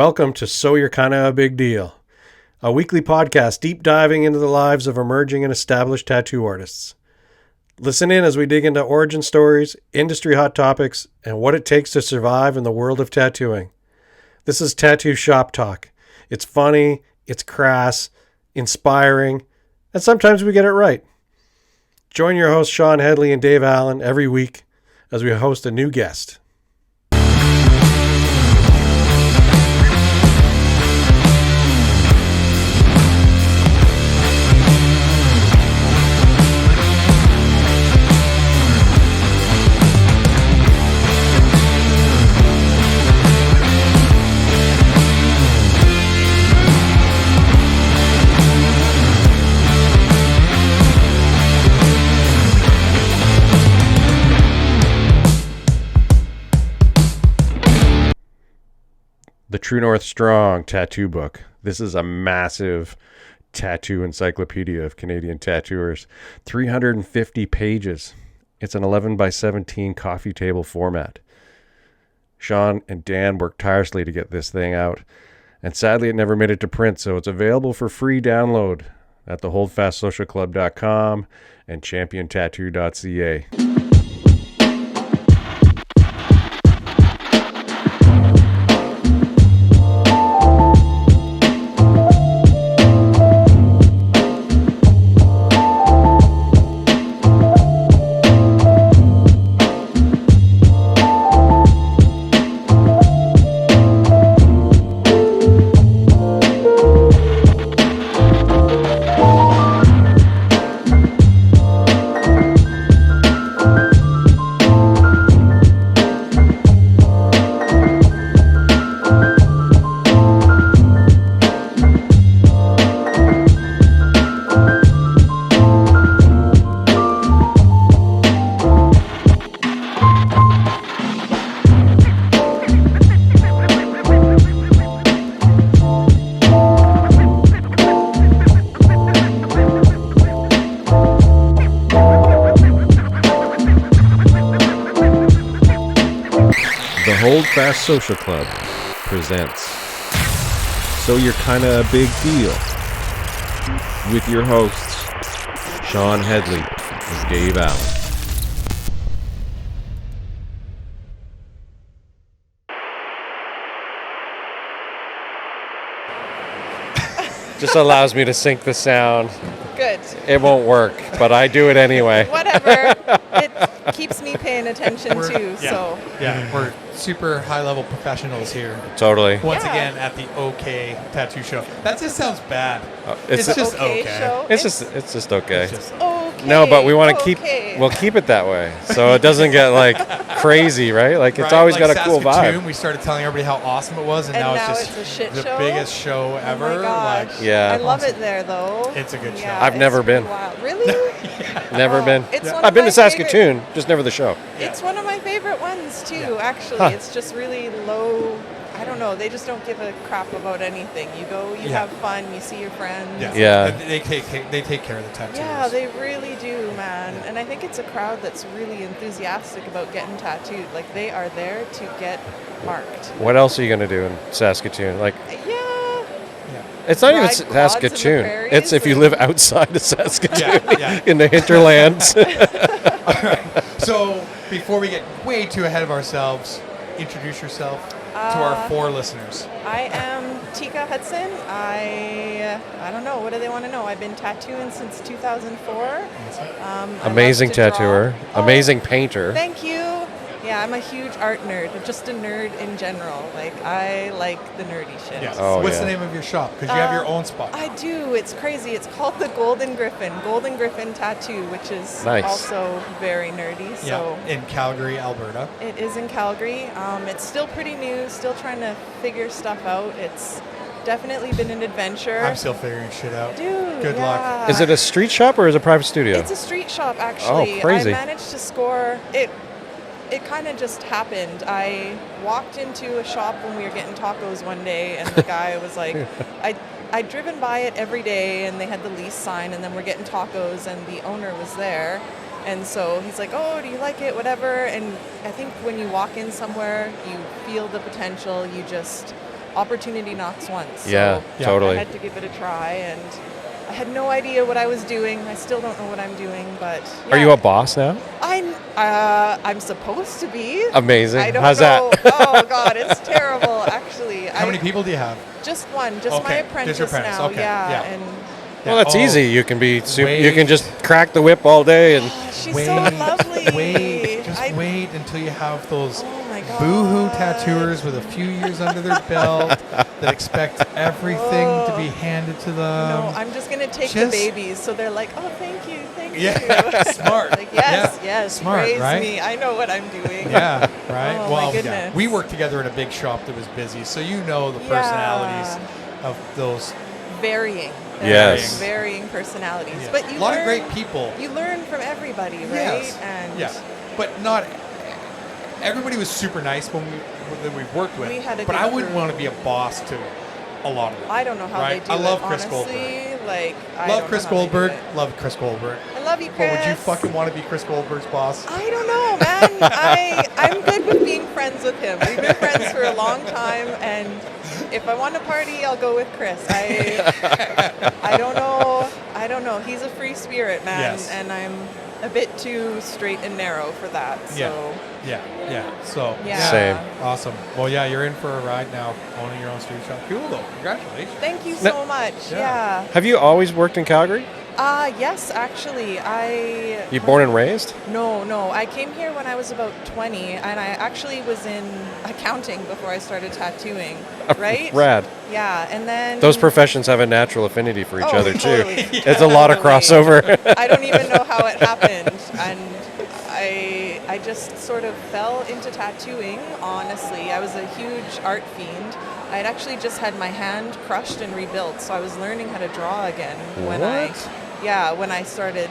Welcome to So You're Kinda a Big Deal, a weekly podcast deep diving into the lives of emerging and established tattoo artists. Listen in as we dig into origin stories, industry hot topics, and what it takes to survive in the world of tattooing. This is Tattoo Shop Talk. It's funny, it's crass, inspiring, and sometimes we get it right. Join your hosts Shawn, Hedley, and Dave Allen every week as we host a new guest. The True North Strong Tattoo Book. This is a massive tattoo encyclopedia of Canadian tattooers. 350 pages. It's an 11 by 17 coffee table format. Shawn and Dan worked tirelessly to get this thing out, and sadly it never made it to print, so it's available for free download at theholdfastsocialclub.com and championtattoo.ca. Fast Social Club presents So You're Kinda a Big Deal with your hosts Shawn, Hedley, and Dave Allen. Just allows me to sync the sound. Good. It won't work, but I do it anyway. Whatever. It keeps me paying attention too. Yeah, we're super high-level professionals here. Totally. Once again at the OK Tattoo Show. That just sounds bad. It's just okay. Show. It's just okay. It's just okay. No, but we want to we'll keep it that way, so it doesn't get like crazy, right? Like it's always like got a cool vibe. We started telling everybody how awesome it was, and now it's just a shit the show? biggest show ever. Oh my gosh. Like, yeah, I love it there though. it's a good show. I've never been. Wild. Really? Never been. It's one I've of been my to Saskatoon, just never the show. It's one of my favorite ones too. Actually, Huh. it's just really low. I don't know. They just don't give a crap about anything. You go, you have fun, you see your friends. Yeah. They take care of the tattoos. Yeah, they really do, man. And I think it's a crowd that's really enthusiastic about getting tattooed. Like, they are there to get marked. What else are you going to do in Saskatoon? Like, Yeah. it's not even Ride quads in the Saskatoon. prairies It's if you and- live outside of Saskatoon, Yeah. in the hinterlands. All right. So before we get way too ahead of ourselves, introduce yourself to our 4 listeners. I am Tika Hudson. I don't know. What do they want to know? I've been tattooing since 2004. I Amazing love to draw. tattooer. Oh, Amazing painter. Thank you. Yeah, I'm a huge art nerd. Just a nerd in general. Like, I like the nerdy shit. Yes. Oh, What's yeah. the name of your shop? Because you have your own spot. I do. It's crazy. It's called the Golden Griffin Tattoo, which is Nice. also very nerdy. So in Calgary, Alberta. it is in Calgary. It's still pretty new. Still trying to figure stuff out. It's definitely been an adventure. I'm still figuring shit out. Dude, Good luck. Is it a street shop or is it a private studio? It's a street shop, actually. Oh, crazy. I managed to score it. It kind of just happened. I walked into a shop when we were getting tacos one day, and the guy was like, I'd driven by it every day, and they had the lease sign, and then we're getting tacos, and the owner was there. And so he's like, oh, do you like it, whatever. And I think when you walk in somewhere, you feel the potential, you just opportunity knocks once. Yeah, so totally. I had to give it a try, and I had no idea what I was doing. I still don't know what I'm doing, but Are you a boss now? I'm supposed to be. Amazing. I don't How's know. that? Oh God, it's terrible. Actually, How many people do you have? Just one, just my apprentice, just your apprentice. now. Okay. Yeah, Yeah. and Well, that's easy. You can be you can wait. just crack the whip all day and she's so lovely. Wait until you have those Oh my God. boohoo tattooers with a few years under their belt that expect everything to be handed to them. No, I'm just gonna take the babies, so they're like, oh, thank you. Yeah, smart. Like, yes, smart, praise right? me. I know what I'm doing. Yeah, right. Oh, well, my goodness. we worked together in a big shop that was busy, so you know the personalities of those. Varying. Yes. Varying personalities. Yeah. But you a lot learn, of great people. You learn from everybody, right? Yes. And But not everybody was super nice when we've worked with. We had a but good I wouldn't crew. want to be a boss to a lot of them. I don't know how right? they do I love it, Chris honestly. Goldberg. Like, I Love don't Chris know how they do Goldberg. it. Love Chris Goldberg. I love you, Chris. But would you fucking want to be Chris Goldberg's boss? I don't know, man. I'm good with being friends with him. We've been friends for a long time, and if I want to party, I'll go with Chris. I don't know. I don't know. He's a free spirit, man, and I'm a bit too straight and narrow for that. So Yeah. So Same. Awesome. Well, yeah, you're in for a ride now, owning your own street shop. Cool though. Congratulations. Thank you so much. Yeah. Have you always worked in Calgary? Yes, actually. You born and raised? No. I came here when I was about 20, and I actually was in accounting before I started tattooing, right? Rad. Yeah, and then... Those professions have a natural affinity for each other, totally. too. It's a lot of crossover. I don't even know how it happened, and I just sort of fell into tattooing, honestly. I was a huge art fiend. I had actually just had my hand crushed and rebuilt, so I was learning how to draw again when I started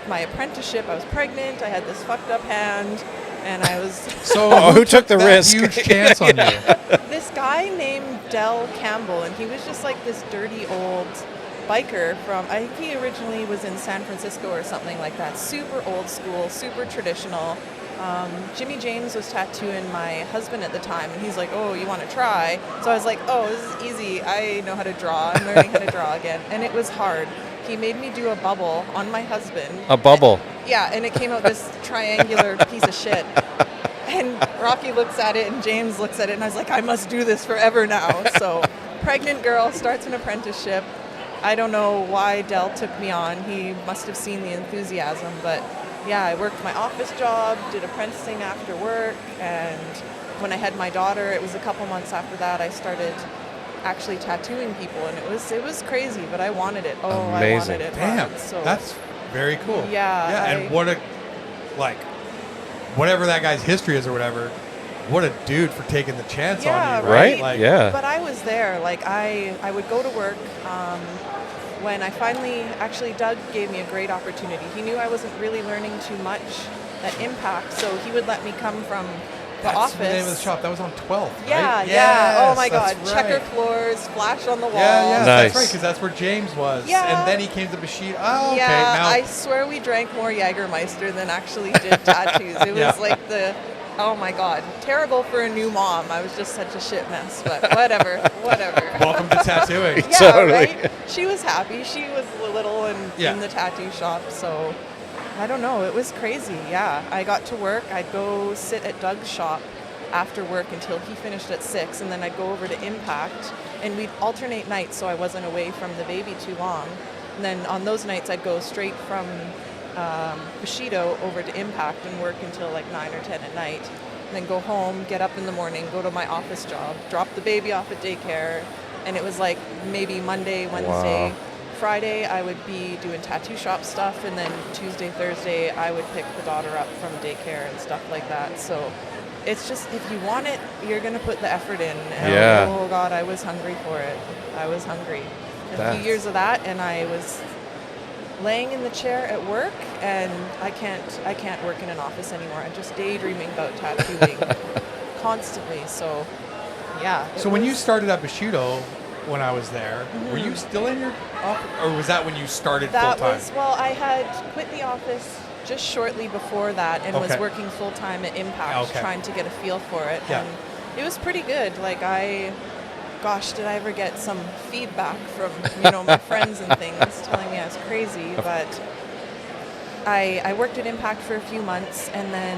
my apprenticeship. I was pregnant. I had this fucked up hand, and I was. So who took the risk? Huge chance on you. This guy named Dane Carroll, and he was just like this dirty old biker from. I think he originally was in San Francisco or something like that. Super old school, super traditional. Jimmy James was tattooing my husband at the time, and he's like, oh, you want to try? So I was like, oh, this is easy. I know how to draw. I'm learning how to draw again. And it was hard. He made me do a bubble on my husband. A bubble? And it came out this triangular piece of shit. And Rocky looks at it, and James looks at it, and I was like, I must do this forever now. So pregnant girl starts an apprenticeship. I don't know why Del took me on. He must have seen the enthusiasm, but yeah, I worked my office job, did apprenticing after work, and when I had my daughter, it was a couple months after that, I started actually tattooing people, and it was crazy, but I wanted it. Oh, amazing. I wanted it. Damn, So that's very cool. Yeah. And whatever that guy's history is or whatever, what a dude for taking the chance on you, right? Like, yeah. But I was there. Like, I would go to work. When I finally, actually, Doug gave me a great opportunity. He knew I wasn't really learning too much at Impact, so he would let me come from the office. That's the name of the shop. That was on 12th, Yeah, right? yeah. Oh my Yes, God. that's Checker right. floors, flash on the wall. Yeah, Nice. that's right, because that's where James was. Yeah. And then he came to Bushido. Oh, okay. Yeah, Now, I swear we drank more Jägermeister than actually did tattoos. It was like oh my God, terrible for a new mom. I was just such a shit mess, but whatever. welcome to tattooing. Yeah, Totally. right? She was happy. She was little and in the tattoo shop, so I don't know. It was crazy, yeah. I got to work. I'd go sit at Doug's shop after work until he finished at 6, and then I'd go over to Impact, and we'd alternate nights so I wasn't away from the baby too long. And then on those nights, I'd go straight from Bushido over to Impact and work until like 9 or 10 at night. And then go home, get up in the morning, go to my office job, drop the baby off at daycare, and it was like maybe Monday, Wednesday, Friday I would be doing tattoo shop stuff, and then Tuesday, Thursday I would pick the daughter up from daycare and stuff like that. So it's just, if you want it, you're going to put the effort in. And oh God, I was hungry for it. I was hungry. A few years of that, and I was laying in the chair at work, and I can't work in an office anymore. I'm just daydreaming about tattooing constantly. So yeah. So when you started at Bushido, when I was there, were you still in your office, or was that when you started full time? I had quit the office just shortly before that, and was working full time at Impact, trying to get a feel for it. And it was pretty good. Like, I gosh, did I ever get some feedback from, you know, my friends and things telling me I was crazy, but I worked at Impact for a few months, and then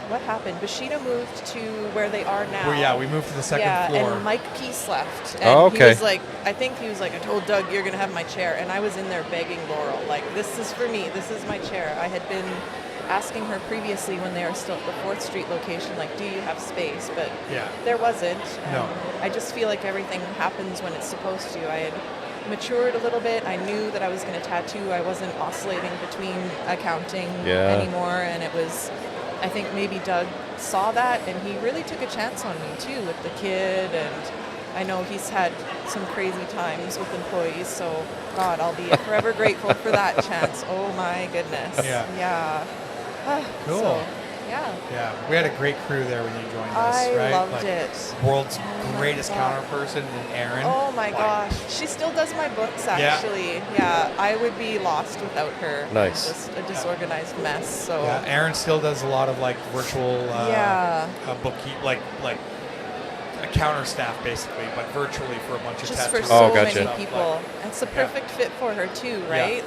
what happened? Bushido moved to where they are now. Well, yeah, we moved to the second floor. And Mike Peace left. And Oh, okay. he was like, I told Doug, you're going to have my chair. And I was in there begging Laurel, like, this is for me. This is my chair. I had been asking her previously when they were still at the 4th Street location, like, do you have space? But there wasn't. No. I just feel like everything happens when it's supposed to. I had matured a little bit. I knew that I was going to tattoo. I wasn't oscillating between accounting anymore. And it was, I think maybe Doug saw that, and he really took a chance on me too with the kid. And I know he's had some crazy times with employees, so God, I'll be forever grateful for that chance. Oh my goodness. Yeah. Cool. So, Yeah, we had a great crew there when you joined us, I right? loved it. World's greatest God. counter person, and Erin. Oh my gosh. She still does my books, actually. Yeah, I would be lost without her. Nice. Just a disorganized mess. So Yeah, Erin still does a lot of like virtual bookkeep, like a counter staff basically, but virtually for a bunch of just for tattoos. so gotcha. many people. It's a perfect fit for her too, right?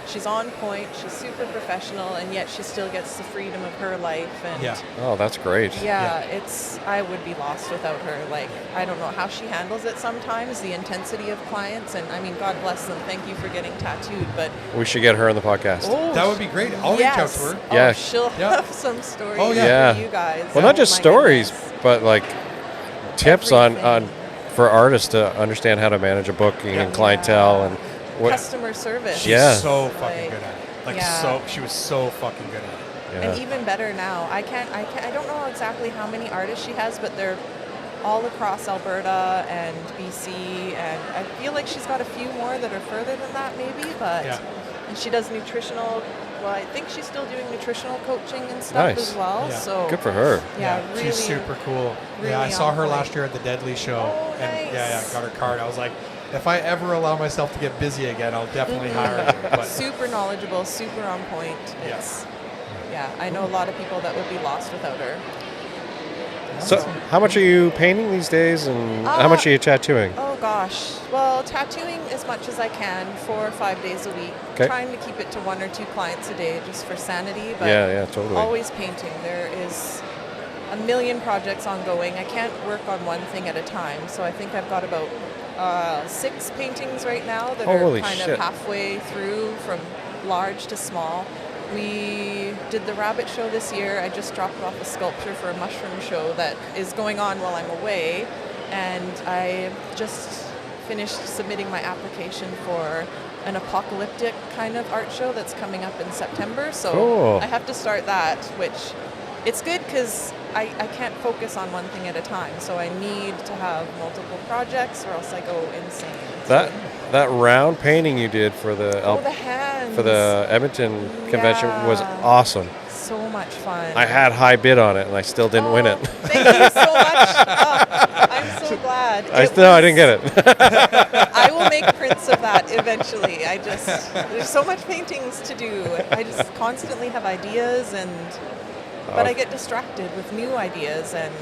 She's on point, she's super professional, and yet she still gets the freedom of her life. And Oh, that's great. I would be lost without her. Like, I don't know how she handles it sometimes, the intensity of clients, and I mean, God bless them. Thank you for getting tattooed, but We should get her on the podcast. That would be great. I'll reach out to her. Yeah. She'll have some stories yeah. for you guys. Well, not just my stories, goodness. but like tips on for artists to understand how to manage a booking and clientele and what customer service. She's so fucking good at it. She was so fucking good at it. Yeah. And even better now. I don't know exactly how many artists she has, but they're all across Alberta and BC, and I feel like she's got a few more that are further than that maybe, but and she does nutritional. Well, I think she's still doing nutritional coaching and stuff as well. Yeah. So Good for her. Really, she's super cool. Really I saw her on point. last year at the Hedley show. Oh, and nice. got her card. I was like, if I ever allow myself to get busy again, I'll definitely hire her. But super knowledgeable, super on point. I know a lot of people that would be lost without her. So, how much are you painting these days, and how much are you tattooing? Oh gosh. Well, tattooing as much as I can, 4 or 5 days a week. Okay. Trying to keep it to 1 or 2 clients a day just for sanity. But totally. always painting. There is a million projects ongoing. I can't work on one thing at a time. So I think I've got about 6 paintings right now that Holy are kind shit. of halfway through from large to small. We did the rabbit show this year. I just dropped off a sculpture for a mushroom show that is going on while I'm away. And I just finished submitting my application for an apocalyptic kind of art show that's coming up in September. So Cool. I have to start that, which it's good because I can't focus on one thing at a time. So I need to have multiple projects or else I go insane. That round painting you did for the the hands. for the Edmonton convention was awesome. So much fun. I had high bid on it and I still didn't win it. Thank you so much. I'm so glad. I didn't get it. I will make prints of that eventually. There's so much paintings to do. I just constantly have ideas but I get distracted with new ideas, and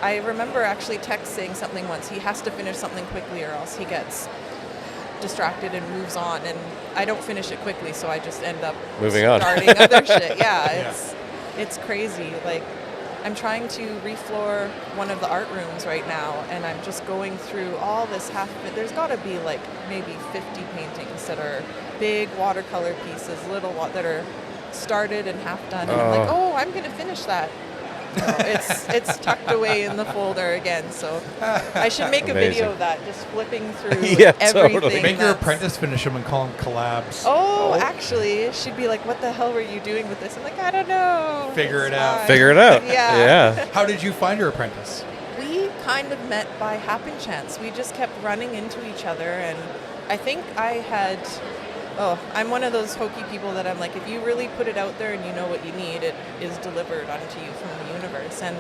I remember actually Tex saying something once, he has to finish something quickly or else he gets distracted and moves on, and I don't finish it quickly, so I just end up moving on, starting other shit. It's crazy. Like, I'm trying to refloor one of the art rooms right now, and I'm just going through all this half of it. There's got to be like maybe 50 paintings that are big watercolor pieces, little that are started and half done, and I'm like, I'm going to finish that. It's tucked away in the folder again, so I should make a video of that, just flipping through everything. Totally. Make your apprentice finish them and call them collabs. Actually, she'd be like, what the hell were you doing with this? I'm like, I don't know. Figure it out. Yeah. How did you find your apprentice? We kind of met by happen chance. We just kept running into each other, and I think I had... I'm one of those hokey people that I'm like, if you really put it out there and you know what you need, it is delivered unto you from the universe. And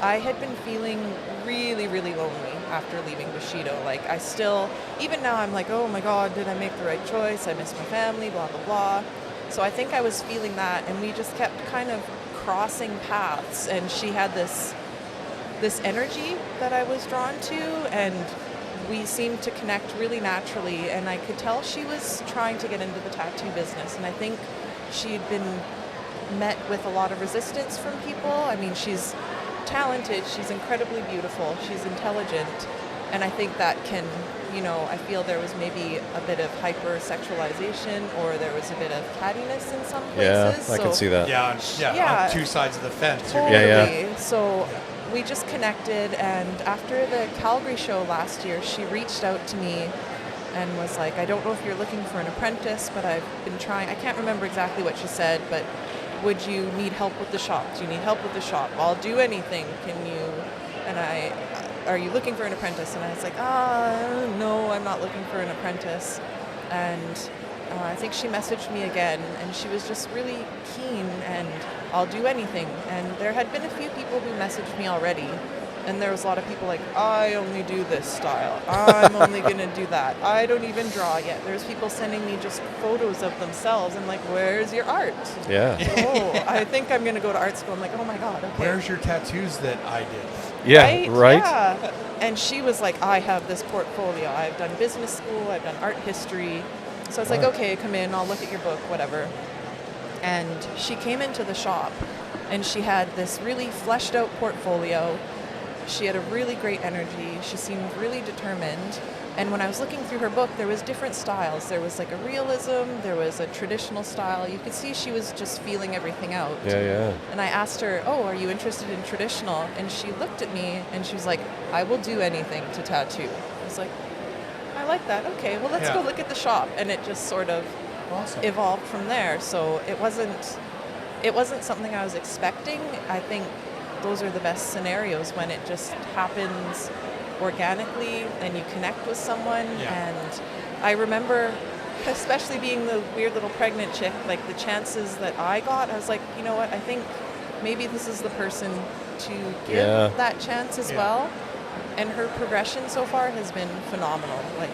I had been feeling really, really lonely after leaving Bushido. Like, I still, even now I'm like, oh my God, did I make the right choice? I miss my family, blah, blah, blah. So I think I was feeling that, and we just kept kind of crossing paths. And she had this this energy that I was drawn to, and we seemed to connect really naturally, and I could tell she was trying to get into the tattoo business, and I think she'd been met with a lot of resistance from people. I mean, she's talented, she's incredibly beautiful, she's intelligent, and I think that can, I feel there was maybe a bit of hyper-sexualization, or there was a bit of cattiness in some places. Yeah, I can see that. Yeah, on two sides of the fence. Totally. Yeah. So we just connected, and after the Calgary show last year, she reached out to me and was like, I don't know if you're looking for an apprentice, but I've been trying. I can't remember exactly what she said, but would you need help with the shop? Do you need help with the shop? I'll do anything. Can you? And are you looking for an apprentice? And I was like, no, I'm not looking for an apprentice. And I think she messaged me again, and she was just really keen, and I'll do anything. And there had been a few people who messaged me already, and there was a lot of people like, I only do this style. I'm only going to do that. I don't even draw yet. There's people sending me just photos of themselves. I'm like, where's your art? Yeah. I think I'm going to go to art school. I'm like, oh my God, okay. Where's your tattoos that I did? Yeah, right? Yeah. And she was like, I have this portfolio. I've done business school. I've done art history. So I was like, okay, come in. I'll look at your book, whatever. And she came into the shop, and she had this really fleshed out portfolio. She had a really great energy. She seemed really determined. And when I was looking through her book, there was different styles. There was like a realism, there was a traditional style. You could see she was just feeling everything out. Yeah. And I asked her, are you interested in traditional? And she looked at me and she was like, I will do anything to tattoo. I was like, I like that. Okay, well, let's go look at the shop. And it just sort of evolved from there. So it wasn't something I was expecting. I think those are the best scenarios, when it just happens organically and you connect with someone. And I remember, especially being the weird little pregnant chick, like the chances that I got, I was like, you know what, I think maybe this is the person to give that chance as well. And her progression so far has been phenomenal. Like,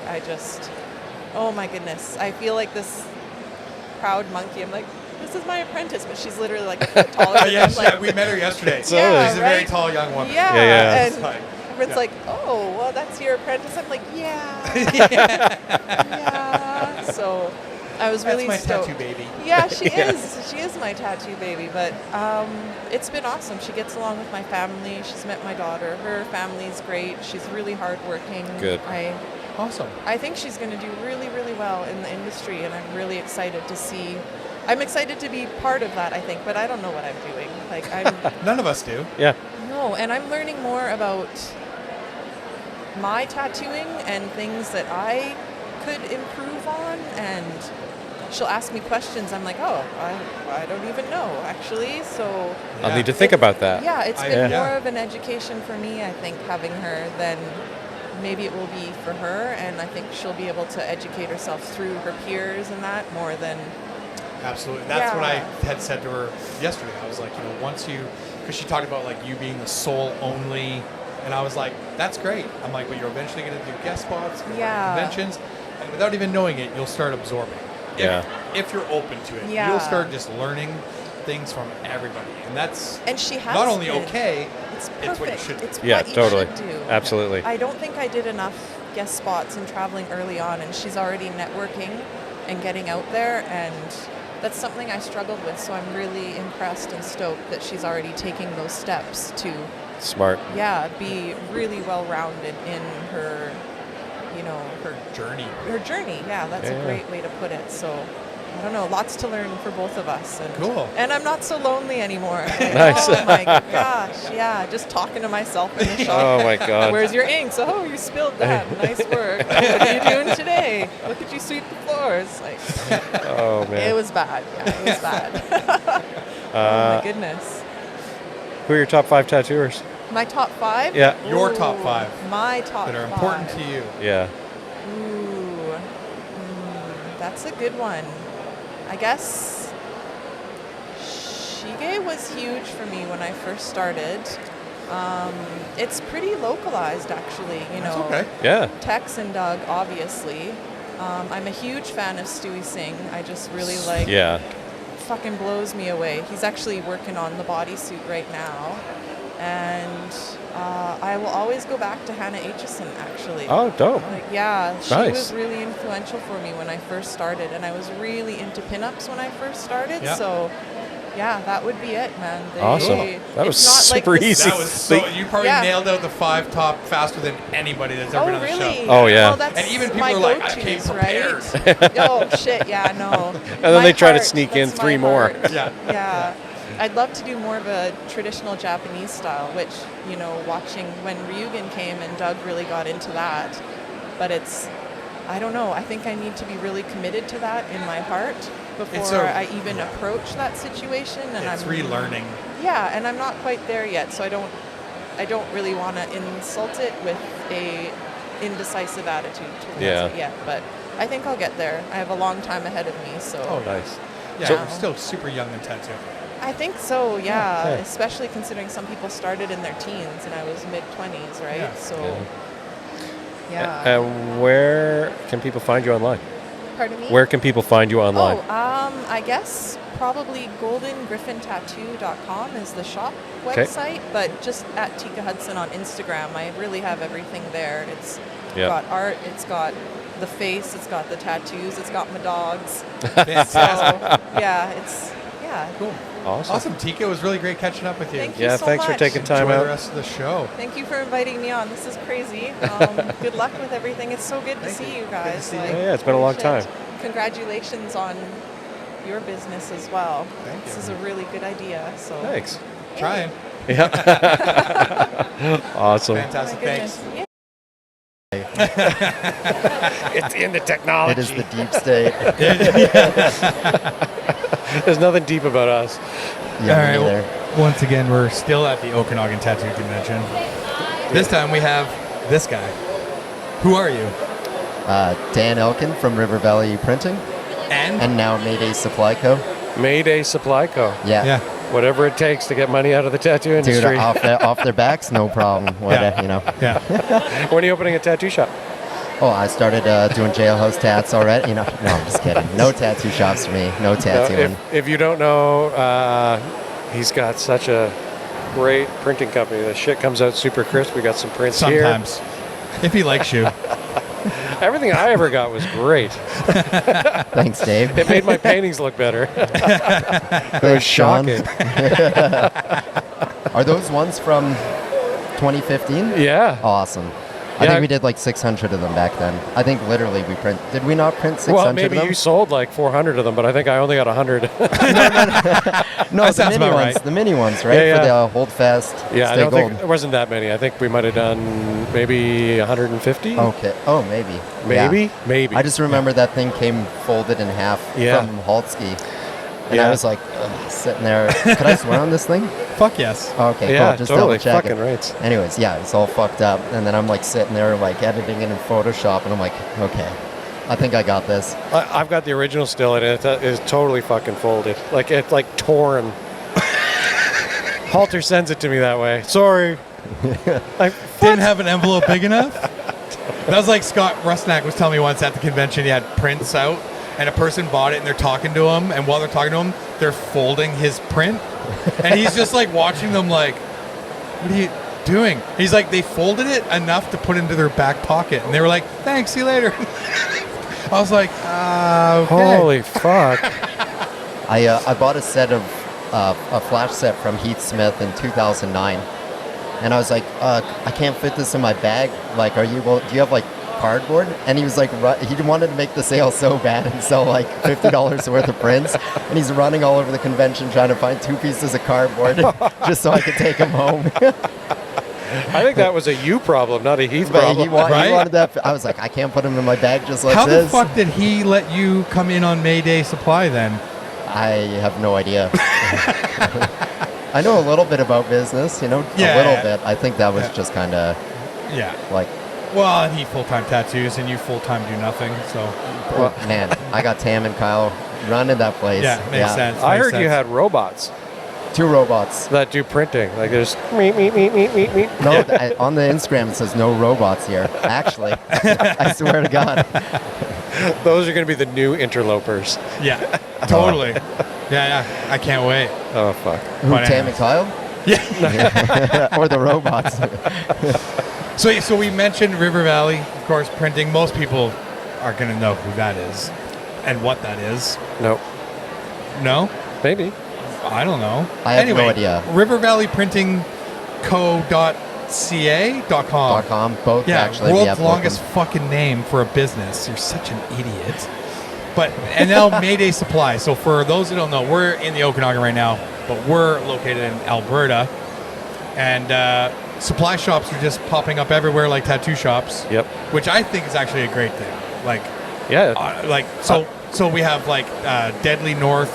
oh my goodness, I feel like this proud monkey. I'm like, this is my apprentice, but she's literally like a foot taller than me. Like, we met her yesterday. Yeah, She's a very tall young woman. Yeah. And everyone's like, oh, well, that's your apprentice. I'm like, yeah. So I was really stoked. That's my stoked. tattoo baby. Yeah, she is. She is my tattoo baby. But it's been awesome. She gets along with my family. She's met my daughter. Her family's great. She's really hardworking. Good. Awesome. I think she's going to do really, really well in the industry, and I'm really excited to see. I'm excited to be part of that, I think, but I don't know what I'm doing. Like, None of us do. Yeah. No, and I'm learning more about my tattooing and things that I could improve on, and she'll ask me questions. I'm like, I don't even know, actually. So I'll need to think about that. Yeah, it's been more of an education for me, I think, having her than maybe it will be for her, and I think she'll be able to educate herself through her peers and that more than... Absolutely. That's what I had said to her yesterday. I was like, because she talked about like you being the soul only, and I was like, that's great. I'm like, but you're eventually going to do guest spots, conventions, and without even knowing it, you'll start absorbing. If you're open to it, you'll start just learning things from everybody, and she has not only been. Okay, it's what you should do. It's what you totally. should do. Absolutely. I don't think I did enough guest spots and traveling early on, and she's already networking and getting out there, and that's something I struggled with, so I'm really impressed and stoked that she's already taking those steps to be really well-rounded in her, her journey. Her journey, that's a great way to put it. So, I don't know, lots to learn for both of us. And, cool. And I'm not so lonely anymore. Nice. Oh my gosh, just talking to myf in the shop. Oh my God. Where's your inks? Oh, you spilled that. Nice work. What are you doing today? Look at you sweep the floors. Like, oh man. It was bad. Yeah, it was bad. Oh my goodness. Who are your top 5 tattooers? My top 5? Yeah. Your top 5. My top 5. That are important to you. Yeah. Ooh. That's a good one. I guess Shige was huge for me when I first started. It's pretty localized, actually. That's okay. Yeah. Tex and Doug, obviously. I'm a huge fan of Stewie Singh. I just really like... Yeah. Fucking blows me away. He's actually working on the bodysuit right now. And I will always go back to Hannah Aitchison, actually. Oh, dope. Like, yeah, she Nice. was really influential for me when I first started, and I was really into pinups when I first started. Yeah. So, yeah, that would be it, man. Awesome. That was super easy. That was so. You probably Yeah. nailed out the 5 top faster than anybody that's ever been on the really? show. Oh, yeah. Well, that's And even people my are like, I go-tos, came prepared. right? Oh, shit, yeah, no. And then they try to sneak in that's 3 my more. heart. Yeah. Yeah. I'd love to do more of a traditional Japanese style, which, you know, watching when Ryugen came and Doug really got into that. But I don't know, I think I need to be really committed to that in my heart before I even approach that situation. And It's I'm relearning. Yeah, and I'm not quite there yet, so I don't really want to insult it with a indecisive attitude towards it yet. But I think I'll get there. I have a long time ahead of me, so. Oh, nice. Yeah, So- I'm still super young in tattoo. I think so, yeah. Okay. Especially considering some people started in their teens and I was mid-20s, right? Yeah. So, Yeah. yeah. And where can people find you online? Pardon me? Where can people find you online? I guess probably goldengriffintattoo.com is the shop Okay. website, but just at Tika Hudson on Instagram. I really have everything there. It's Yep. got art, it's got the face, it's got the tattoos, it's got my dogs. Fantastic. Cool. Awesome, Tika. It was really great catching up with you. Thank you Yeah, so thanks for much. taking time Enjoy out. the rest of the show. Thank you for inviting me on. This is crazy. Good luck with everything. It's so good to see you guys. see you. Yeah, it's been a long time. Congratulations on your business as well. Thank This you. is a really good idea. So Thanks. Trying. Yeah. Awesome. My Fantastic. goodness. Thanks. Yeah. It's in the technology. It is the deep state. There's nothing deep about us. Yeah, All me right. neither. Once again, we're still at the Okanagan Tattoo Convention. This time we have this guy. Who are you? Dan Elkin from River Valley Printing, and now Mayday Supply Co. Mayday Supply Co. Yeah. Whatever it takes to get money out of the tattoo Dude, industry. off their backs, no problem. Yeah. You know. Yeah. When are you opening a tattoo shop? Oh, I started doing jailhouse tats already. You know, no, I'm just kidding. No tattoo shops for me. No tattooing. If you don't know, he's got such a great printing company. The shit comes out super crisp. We got some prints Sometimes. If he likes you. here. Everything I ever got was great. Thanks, Dave. It made my paintings look better. It was Shawn. shocking. Are those ones from 2015? Yeah. Awesome. I Yeah. think we did like 600 of them back then. I think literally we print. Did we not print 600 Well, maybe of them? you sold like 400 of them, but I think I only got 100. No, That the sounds mini about ones. right. The mini ones, right? Yeah, For yeah. the hold fast. Yeah, I stay don't gold. think there wasn't that many. I think we might have done maybe 150. Okay. Oh, maybe. Maybe? Yeah. Maybe. I just remember that thing came folded in half Yeah. from Haltsky. And Yeah. I was like, ugh, sitting there. Could I swear on this thing? Fuck yes. Okay, Yeah, cool. Just totally. double check Fucking it. right. Anyways, yeah, it's all fucked up. And then I'm like sitting there like editing it in Photoshop. And I'm like, okay, I think I got this. I've got the original still, and it is totally fucking folded. Like, it's like torn. Halter sends it to me that way. Sorry. Didn't have an envelope big enough? That was like Scott Rusnak was telling me once at the convention. He had prints out, and a person bought it, and they're talking to him. And while they're talking to him, they're folding his print. And he's just like watching them like, what are you doing? He's like, they folded it enough to put into their back pocket. And they were like, thanks, see you later. I was like, okay. Holy fuck. I bought a set of a flash set from Heath Smith in 2009, and I was like, I can't fit this in my bag. Like, do you have like cardboard? And he was like, he wanted to make the sale so bad and sell like $50 worth of prints, and he's running all over the convention trying to find 2 pieces of cardboard just so I could take them home. I think that was a you problem, not a Heath But problem. he Right? wanted that. I was like, I can't put them in my bag just like How the this. fuck did he let you come in on Mayday Supply then? I have no idea. I know a little bit about business, a little bit. I think that was Yeah. just kind of Yeah. like, Well, he full-time tattoos, and you full-time do nothing. So man, I got Tam and Kyle running that place. yeah, makes sense. I makes heard you sense. had robots 2 robots. that do printing. Like, there's meet. No, on the Instagram it says no robots here. Actually, I swear to God. Those are going to be the new interlopers. Yeah, totally. Yeah, I can't wait. Oh, fuck. Who, But Tam and Kyle? Yeah. Or the robots. So we mentioned River Valley, of course, printing. Most people are going to know who that is and what that is. Nope. No? Maybe. I don't know. I have no idea. River Valley Printing Co.ca.com. .com, both Yeah, actually. We world's have longest both fucking name for a business. You're such an idiot. But and now Mayday Supply. So for those who don't know, we're in the Okanagan right now, but we're located in Alberta, and supply shops are just popping up everywhere, like tattoo shops. Yep. Which I think is actually a great thing. Like, Yeah. So we have like Deadly North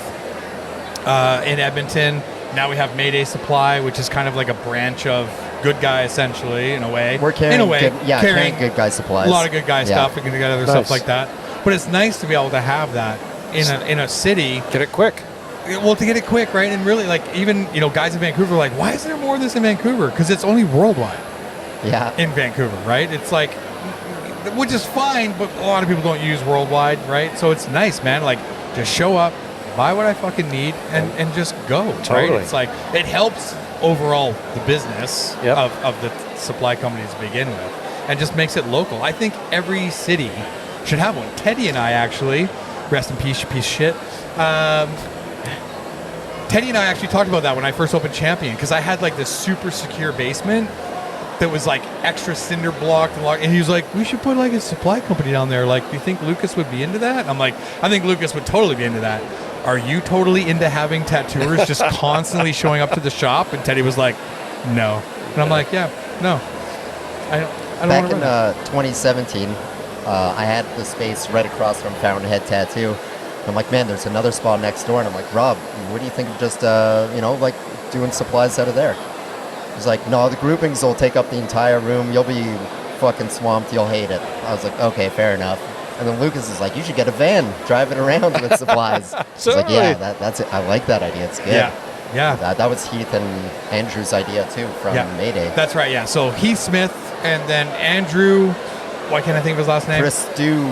in Edmonton. Now we have Mayday Supply, which is kind of like a branch of Good Guy, essentially, in a way. We're carrying, in a way, carrying Good Guy supplies. a lot of Good Guy stuff. We can get other stuff Nice. like that. But it's nice to be able to have that in a city. Get it quick. Well, to get it quick, right? And really, like, even, guys in Vancouver are like, why isn't there more of this in Vancouver? Because it's only worldwide Yeah. in Vancouver, right? It's like, which is fine, but a lot of people don't use worldwide, right? So it's nice, man. Like, just show up, buy what I fucking need, and just go, Totally. right? It's like, it helps overall the business Yep. of the supply companies to begin with, and just makes it local. I think every city should have one. Teddy and I actually, rest in peace, you piece of shit. Teddy and I actually talked about that when I first opened Champion, because I had like this super secure basement that was like extra cinder blocked and locked, and he was like, we should put like a supply company down there. Like, do you think Lucas would be into that? I'm like, I think Lucas would totally be into that. Are you totally into having tattooers just constantly showing up to the shop? And Teddy was like, no. And I'm like, yeah, no. I don't Back want to in 2017, I had the space right across from Fountainhead Tattoo. I'm like, man, there's another spot next door. And I'm like, Rob, what do you think of just, like doing supplies out of there? He's like, no, the groupings will take up the entire room. You'll be fucking swamped. You'll hate it. I was like, okay, fair enough. And then Lucas is like, you should get a van, drive it around with supplies. I was like, yeah, that's it. I like that idea. It's good. Yeah. That was Heath and Andrew's idea too from Mayday. That's right, yeah. So Heath Smith and then Andrew, why can't I think of his last name? Chris Dew.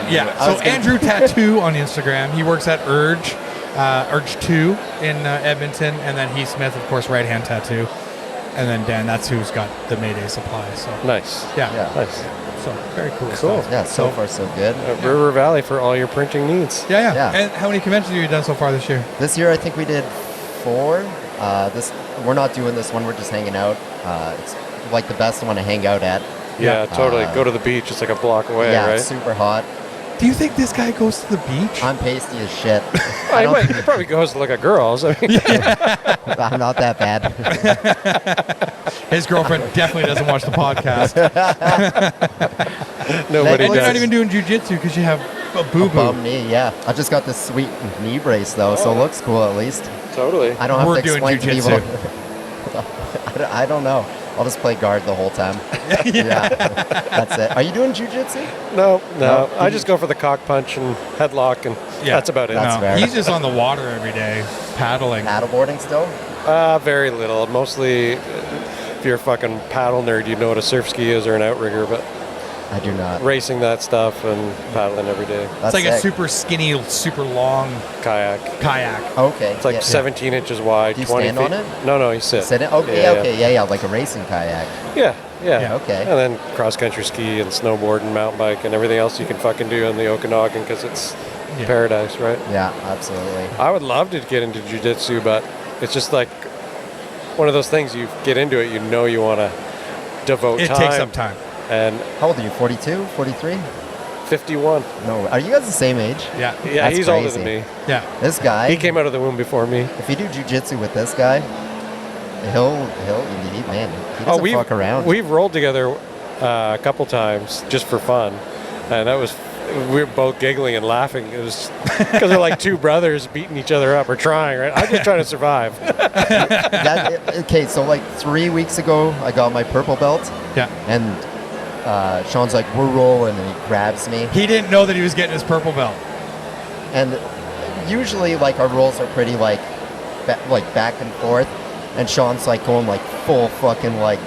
Yeah, so Andrew Tattoo on Instagram. He works at Urge 2 in Edmonton. And then Heath Smith, of course, Right Hand Tattoo. And then Dan, that's who's got the Mayday Supply. So Nice. Yeah. Nice. So very cool. Cool. Stuff. Yeah, so far so good. River Valley for all your printing needs. Yeah. And how many conventions have you done so far this year? This year, I think we did 4. We're not doing this one. We're just hanging out. It's like the best one to hang out at. Yeah, totally. Go to the beach. It's like a block away, Yeah, right? it's super hot. Do you think this guy goes to the beach? I'm pasty as shit. He probably goes to look at girls. I mean, I'm not that bad. His girlfriend definitely doesn't watch the podcast. nobody Well, you're not does. even doing jujitsu because you have a boo-boo. Bum knee, yeah. I just got this sweet knee brace though, so it looks cool at least. Totally. I don't have We're to doing explain to people. jujitsu. I don't know. I'll just play guard the whole time. Yeah, that's it. Are you doing jujitsu? No. No? I just go for the cock punch and headlock, and that's about it. That's fair. He's just on the water every day, paddling. Paddleboarding still? Very little. Mostly, if you're a fucking paddle nerd, you know what a surf ski is or an outrigger, but I do not. racing that stuff and paddling every day. It's That's like a sick. super skinny, super long Kayak. kayak. Okay. It's like 17 inches wide, Do you 20 stand feet. on it? No, you sit. Sit it? Okay, yeah, like a racing kayak. Yeah. Okay. And then cross-country ski and snowboard and mountain bike and everything else you can fucking do in the Okanagan because it's paradise, right? Yeah, absolutely. I would love to get into jiu-jitsu, but it's just like one of those things, you get into it, you know you want to devote It time. takes some time. And How old are you? 42? 43? 51. No. Are you guys the same age? Yeah. Yeah, That's he's older than crazy. me. Yeah. This guy, He came out of the womb before me. if you do jujitsu with this guy, he doesn't fuck around. We've rolled together a couple times just for fun, and we were both giggling and laughing. It was because they're like two brothers beating each other up or trying. Right? I'm just trying to survive. Okay, so like 3 weeks ago, I got my purple belt, Yeah. and Shawn's like, we're rolling, and he grabs me. He didn't know that he was getting his purple belt. And usually, like, our rolls are pretty, like back and forth, and Shawn's like going like full fucking like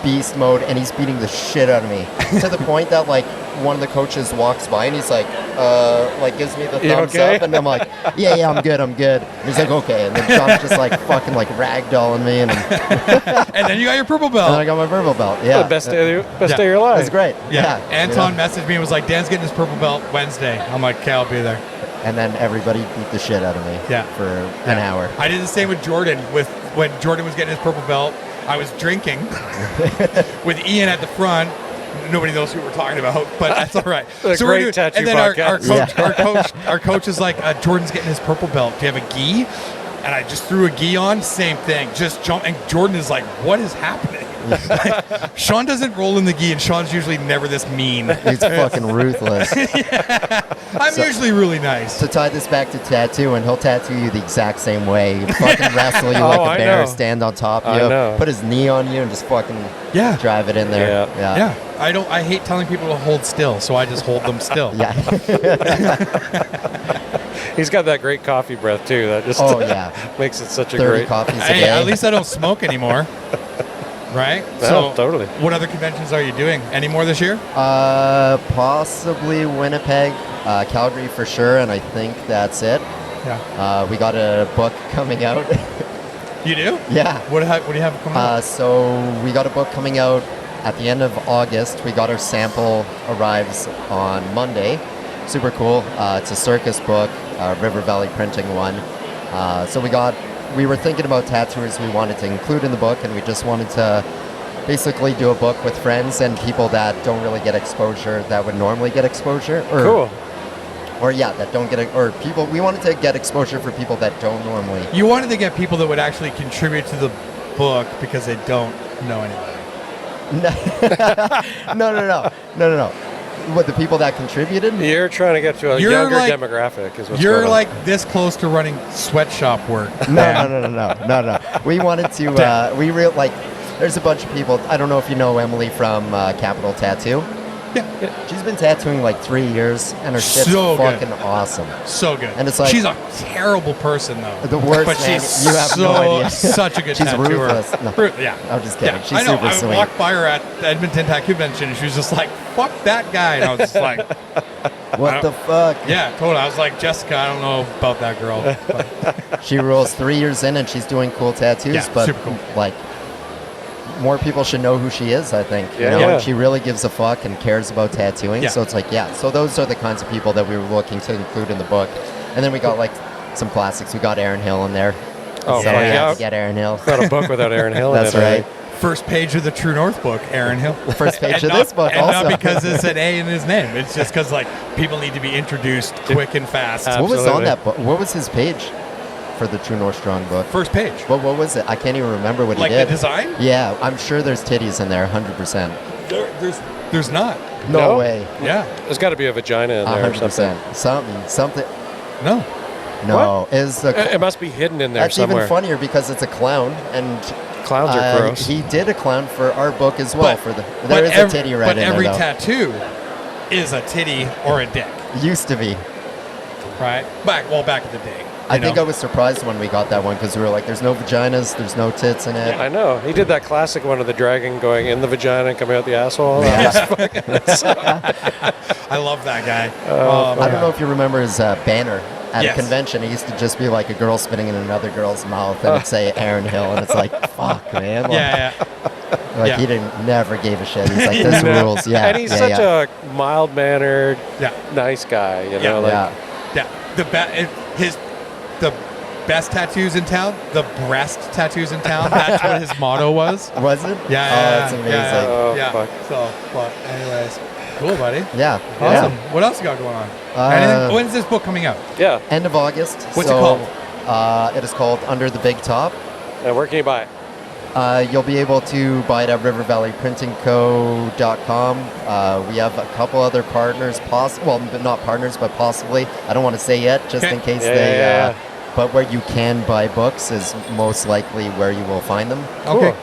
beast mode, and he's beating the shit out of me to the point that like one of the coaches walks by and he's like gives me the thumbs up, and I'm like, yeah, I'm good. And he's like, okay, and then John's just like fucking like ragdolling me, and and then you got your purple belt. and I got my purple belt. Yeah, The best day of your life. It's great. Yeah. Anton messaged me and was like, Dan's getting his purple belt Wednesday. I'm like, okay, I'll be there. And then everybody beat the shit out of me. For an hour. I did the same with Jordan. When Jordan was getting his purple belt, I was drinking with Ian at the front. Nobody knows who we're talking about, but that's all right. So great tattoo and then podcast. our coach is like, Jordan's getting his purple belt. Do you have a gi? And I just threw a gi on. Same thing. Just jump. And Jordan is like, what is happening? Shawn doesn't roll in the gi, and Shawn's usually never this mean. He's fucking ruthless. I'm usually really nice. To tie this back to tattoo, and he'll tattoo you the exact same way. Fucking wrestle you like a bear, stand on top of you, put his knee on you, and just fucking drive it in there. Yeah. I hate telling people to hold still, so I just hold them still. He's got that great coffee breath too. That just makes it such a 30 great coffees a Hey, day. at least I don't smoke anymore. Right? So totally. What other conventions are you doing? Any more this year? Possibly Winnipeg, Calgary for sure, and I think that's it. Yeah. We got a book coming out. You do? Yeah. What do you have coming out? So we got a book coming out at the end of August. We got our sample arrives on Monday. Super cool. It's a circus book, River Valley printing one. So we were thinking about tattooers we wanted to include in the book, and we just wanted to basically do a book with friends and people that don't really get exposure that would normally get exposure. That don't get or people. We wanted to get exposure for people that don't normally. You wanted to get people that would actually contribute to the book because they don't know anybody. No. What, the people that contributed? You're trying to get to a younger demographic. Is what's you're going on. like this close to running sweatshop work. No. We wanted to. There's a bunch of people. I don't know if you know Emily from Capital Tattoo. Yeah. She's been tattooing like 3 years, and her shit's fucking awesome. So good. And it's like, she's a terrible person though. The worst. But man. she's You have no idea. such a good she's tattooer. Ruthless. No. I'm just kidding. Yeah, She's I know. super sweet. I walked by her at the Edmonton Tattoo Convention, and she was just like, "Fuck that guy," and I was just like, "What the fuck?" Yeah, totally. I was like, "Jessica, I don't know about that girl." But. She rolls 3 years in, and she's doing cool tattoos. Yeah, but super cool. Like, more people should know who she is, I think. And she really gives a fuck and cares about tattooing. Yeah. So it's like, so those are the kinds of people that we were looking to include in the book. And then we got like some classics. We got Aaron Hill in there. Oh, so yeah, get Aaron Hill. Got a book without Aaron Hill. That's right. First page of the True North book, Aaron Hill. First page of this book, and also. not because it's an A in his name. It's just because like people need to be introduced quick and fast. What was on that book? What was his page for the True North Strong book? First page. What was it? I can't even remember what he did. Like the design? Yeah, I'm sure there's titties in there, 100%. There's not. No way. Yeah. There's got to be a vagina in there 100%. or something. Something. No. No. It must be hidden in there that's somewhere. Even funnier because it's a clown, and clowns are gross. He did a clown for our book as well. There is a titty right in there, But every though. tattoo is a titty or a dick. Used to be. Right? Back in the day. I think I was surprised when we got that one because we were like, there's no vaginas, there's no tits in it. Yeah, I know. He did that classic one of the dragon going in the vagina and coming out the asshole. Yeah. I love that guy. I don't know if you remember his banner at Yes. a convention. It used to just be like a girl spitting in another girl's mouth and it'd say Aaron Hill, and it's like, fuck, man. Like, Yeah. he never gave a shit. He's like, this rules. Yeah. And he's such a mild-mannered, Yeah. nice guy. You know, The best tattoos in town, the breast tattoos in town. That's what his motto was. Was it? Yeah. Oh, that's amazing. Oh, fuck. So, but anyways, cool, buddy. Yeah. Awesome. What else you got going on? Anything? When's this book coming out? Yeah. End of August. What's it called? It is called Under the Big Top. And where can you buy it? You'll be able to buy it at rivervalleyprintingco.com. We have a couple other partners, not partners, but possibly. I don't want to say yet, just in case but where you can buy books is most likely where you will find them. Okay.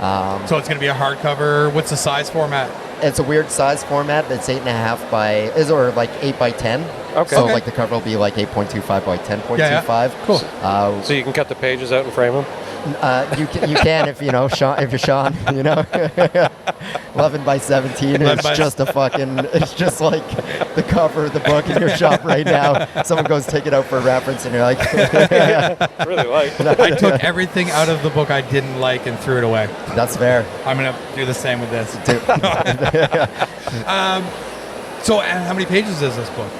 So it's going to be a hardcover. What's the size format? It's a weird size format. It's 8.5 by, or like 8 by 10. Okay. So like the cover will be like 8.25 by 10.25. Cool. So you can cut the pages out and frame them? You can if Shawn, if you're Shawn, 11 by 17. And it's just a fucking. It's just like the cover of the book in your shop right now. Someone goes take it out for reference, and you're like, Really like. I took everything out of the book I didn't like and threw it away. That's fair. I'm gonna do the same with this. So, how many pages is this book?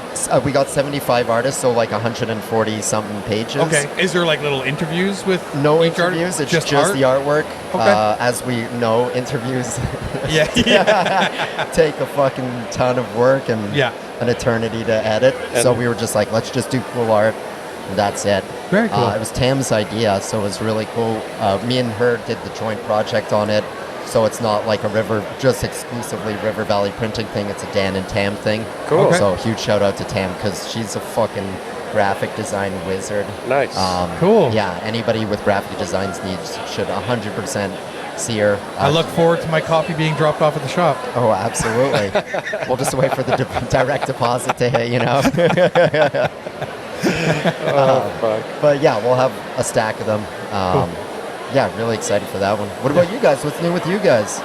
We got 75 artists, so like 140 something pages. Okay. Is there like little interviews with No each interviews. It's Just just art? the artwork. Okay. As we know, interviews Yeah. take a fucking ton of work and Yeah. an eternity to edit. So we were just like, let's just do cool art. And that's it. Very cool. It was Tam's idea, so it was really cool. Me and her did the joint project on it. So it's not like just exclusively River Valley printing thing. It's a Dan and Tam thing. Cool. Okay. So huge shout out to Tam because she's a fucking graphic design wizard. Nice. Cool. Yeah, anybody with graphic designs needs should 100% see her. I look forward to my copy being dropped off at the shop. Oh, absolutely. We'll just wait for the direct deposit to hit, Fuck. But yeah, we'll have a stack of them. Yeah, really excited for that one. What about you guys? What's new with you guys?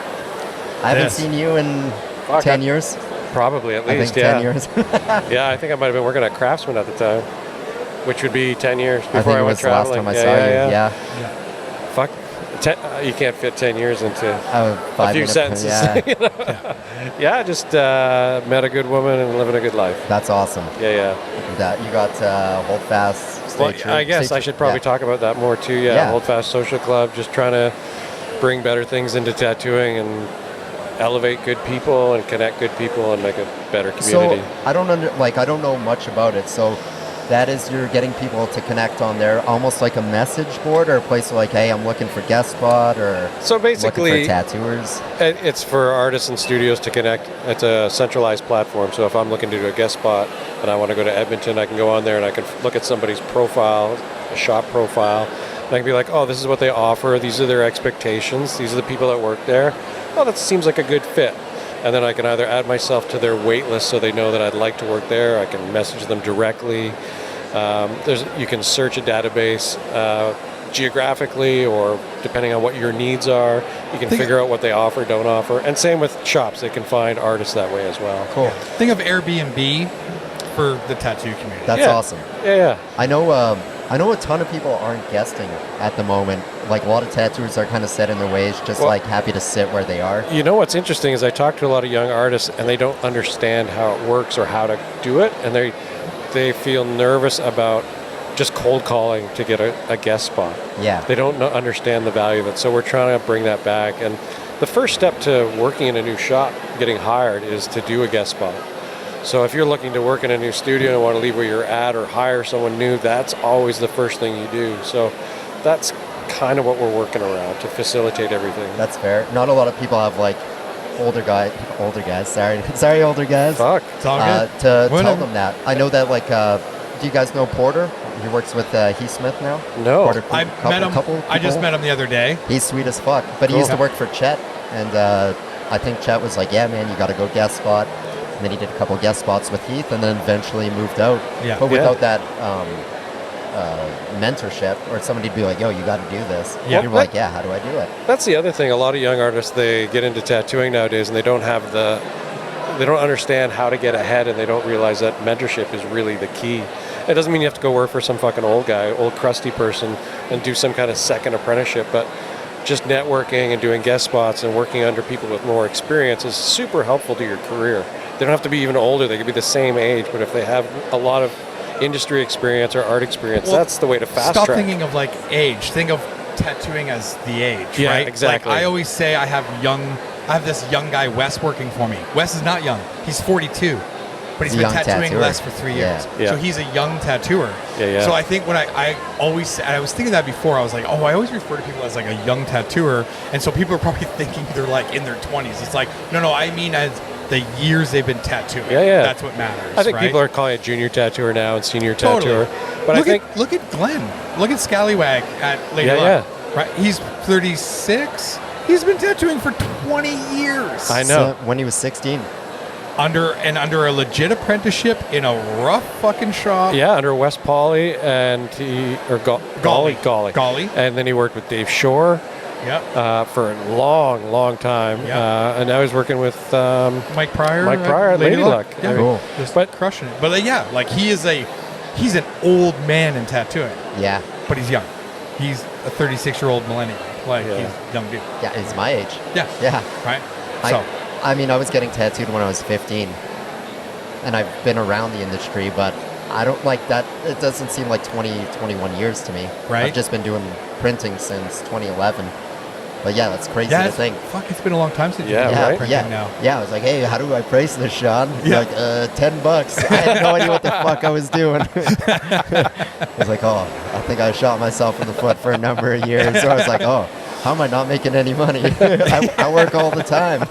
I haven't Yes. seen you in Fuck, 10 years. Probably at I least, think yeah. 10 years. Yeah, I think I might have been working at Craftsman at the time, which would be 10 years before I think it went was the last traveling. time I saw you. Yeah. Fuck. You can't fit 10 years into a 5 few minutes. sentences. Yeah, Yeah, just met a good woman and living a good life. that's awesome. Yeah. That you got Hold Fast. Stay Well, true. I guess Stay I true. should probably Yeah. talk about that more too. Yeah, Yeah. Hold Fast Social Club, just trying to bring better things into tattooing and elevate good people and connect good people and make a better community. So I don't know much about it. So that is you're getting people to connect on there, almost like a message board or a place like, hey, I'm looking for guest spot or So basically, looking for tattooers. it's for artists and studios to connect. It's a centralized platform. So if I'm looking to do a guest spot and I want to go to Edmonton, I can go on there and I can look at somebody's profile, a shop profile, and I can be like, oh, this is what they offer. These are their expectations. These are the people that work there. Oh, that seems like a good fit. And then I can either add myself to their wait list so they know that I'd like to work there. I can message them directly. You can search a database geographically or depending on what your needs are. You can figure out what they offer, don't offer. And same with shops. They can find artists that way as well. Cool. Think of Airbnb for the tattoo community. That's Yeah. awesome. Yeah. I know a ton of people aren't guesting at the moment. Like a lot of tattooers are kind of set in their ways, just Well- like happy to sit where they are. You know what's interesting is I talk to a lot of young artists and they don't understand how it works or how to do it, and they feel nervous about just cold calling to get a guest spot. Yeah. They don't understand the value of it, so we're trying to bring that back. And the first step to working in a new shop, getting hired, is to do a guest spot. So if you're looking to work in a new studio and want to leave where you're at or hire someone new, that's always the first thing you do. So that's kind of what we're working around to facilitate everything. That's fair. Not a lot of people have like older guys. Sorry, older guys. Fuck. It's all good. To tell Whatever. them that. I know that do you guys know Porter? He works with Heath Smith now. No. Porter, I met him. I just met him the other day. He's sweet as fuck. But he Cool. used to work for Chet, and I think Chet was like, yeah, man, you got to go guest spot. And then he did a couple guest spots with Heath, and then eventually moved out. Yeah. But without that mentorship, or somebody to be like, yo, you got to do this. Yeah. You're like, yeah, how do I do it? That's the other thing. A lot of young artists, they get into tattooing nowadays and they don't understand how to get ahead, and they don't realize that mentorship is really the key. It doesn't mean you have to go work for some fucking old guy, old crusty person, and do some kind of second apprenticeship, but just networking and doing guest spots and working under people with more experience is super helpful to your career. They don't have to be even older. They could be the same age, but if they have a lot of industry experience or art experience, Well, that's the way to fast Stop track. thinking of like age. Think of tattooing as the age, Yeah, right? exactly. Like I always say I have this young guy, Wes, working for me. Wes is not young. He's 42. But he's He's a been young tattooing tattooer. less for 3 years. Yeah. So he's a young tattooer. Yeah. So I think when I always, and I was thinking that before, I was like, oh, I always refer to people as like a young tattooer. And so people are probably thinking they're like in their 20s. It's like, no, I mean as the years they've been tattooing. Yeah. That's what matters. I think right? people are calling it junior tattooer now and senior Totally. tattooer. But I think Look at Glenn. Look at Scallywag at Lady Luck. Right? He's 36. He's been tattooing for 20 years. I know. So, when he was 16. under a legit apprenticeship in a rough fucking shop. Yeah, under Wes Pauley and Golly. And then he worked with Dave Shore. Yep. For a long, long time. Yep. And now he's working with Mike Pryor. at Lady Luck. Yeah, Cool. just crushing it. But yeah, like he's an old man in tattooing. Yeah. But he's young. He's a 36-year-old millennial. Like he's a young dude. Yeah, he's my age. Yeah. Yeah. Right. I mean, I was getting tattooed when I was 15, and I've been around the industry, but I don't like that. It doesn't seem like 21 years to me. Right. I've just been doing printing since 2011. But yeah, that's crazy yeah, to think. Fuck, it's been a long time since Yeah, you've been right? printing now. Yeah, I was like, hey, how do I price this, Shawn? He's Yeah. like, $10. I had no idea what the fuck I was doing. I was like, oh, I think I shot myself in the foot for a number of years. So I was like, oh, how am I not making any money? I work all the time.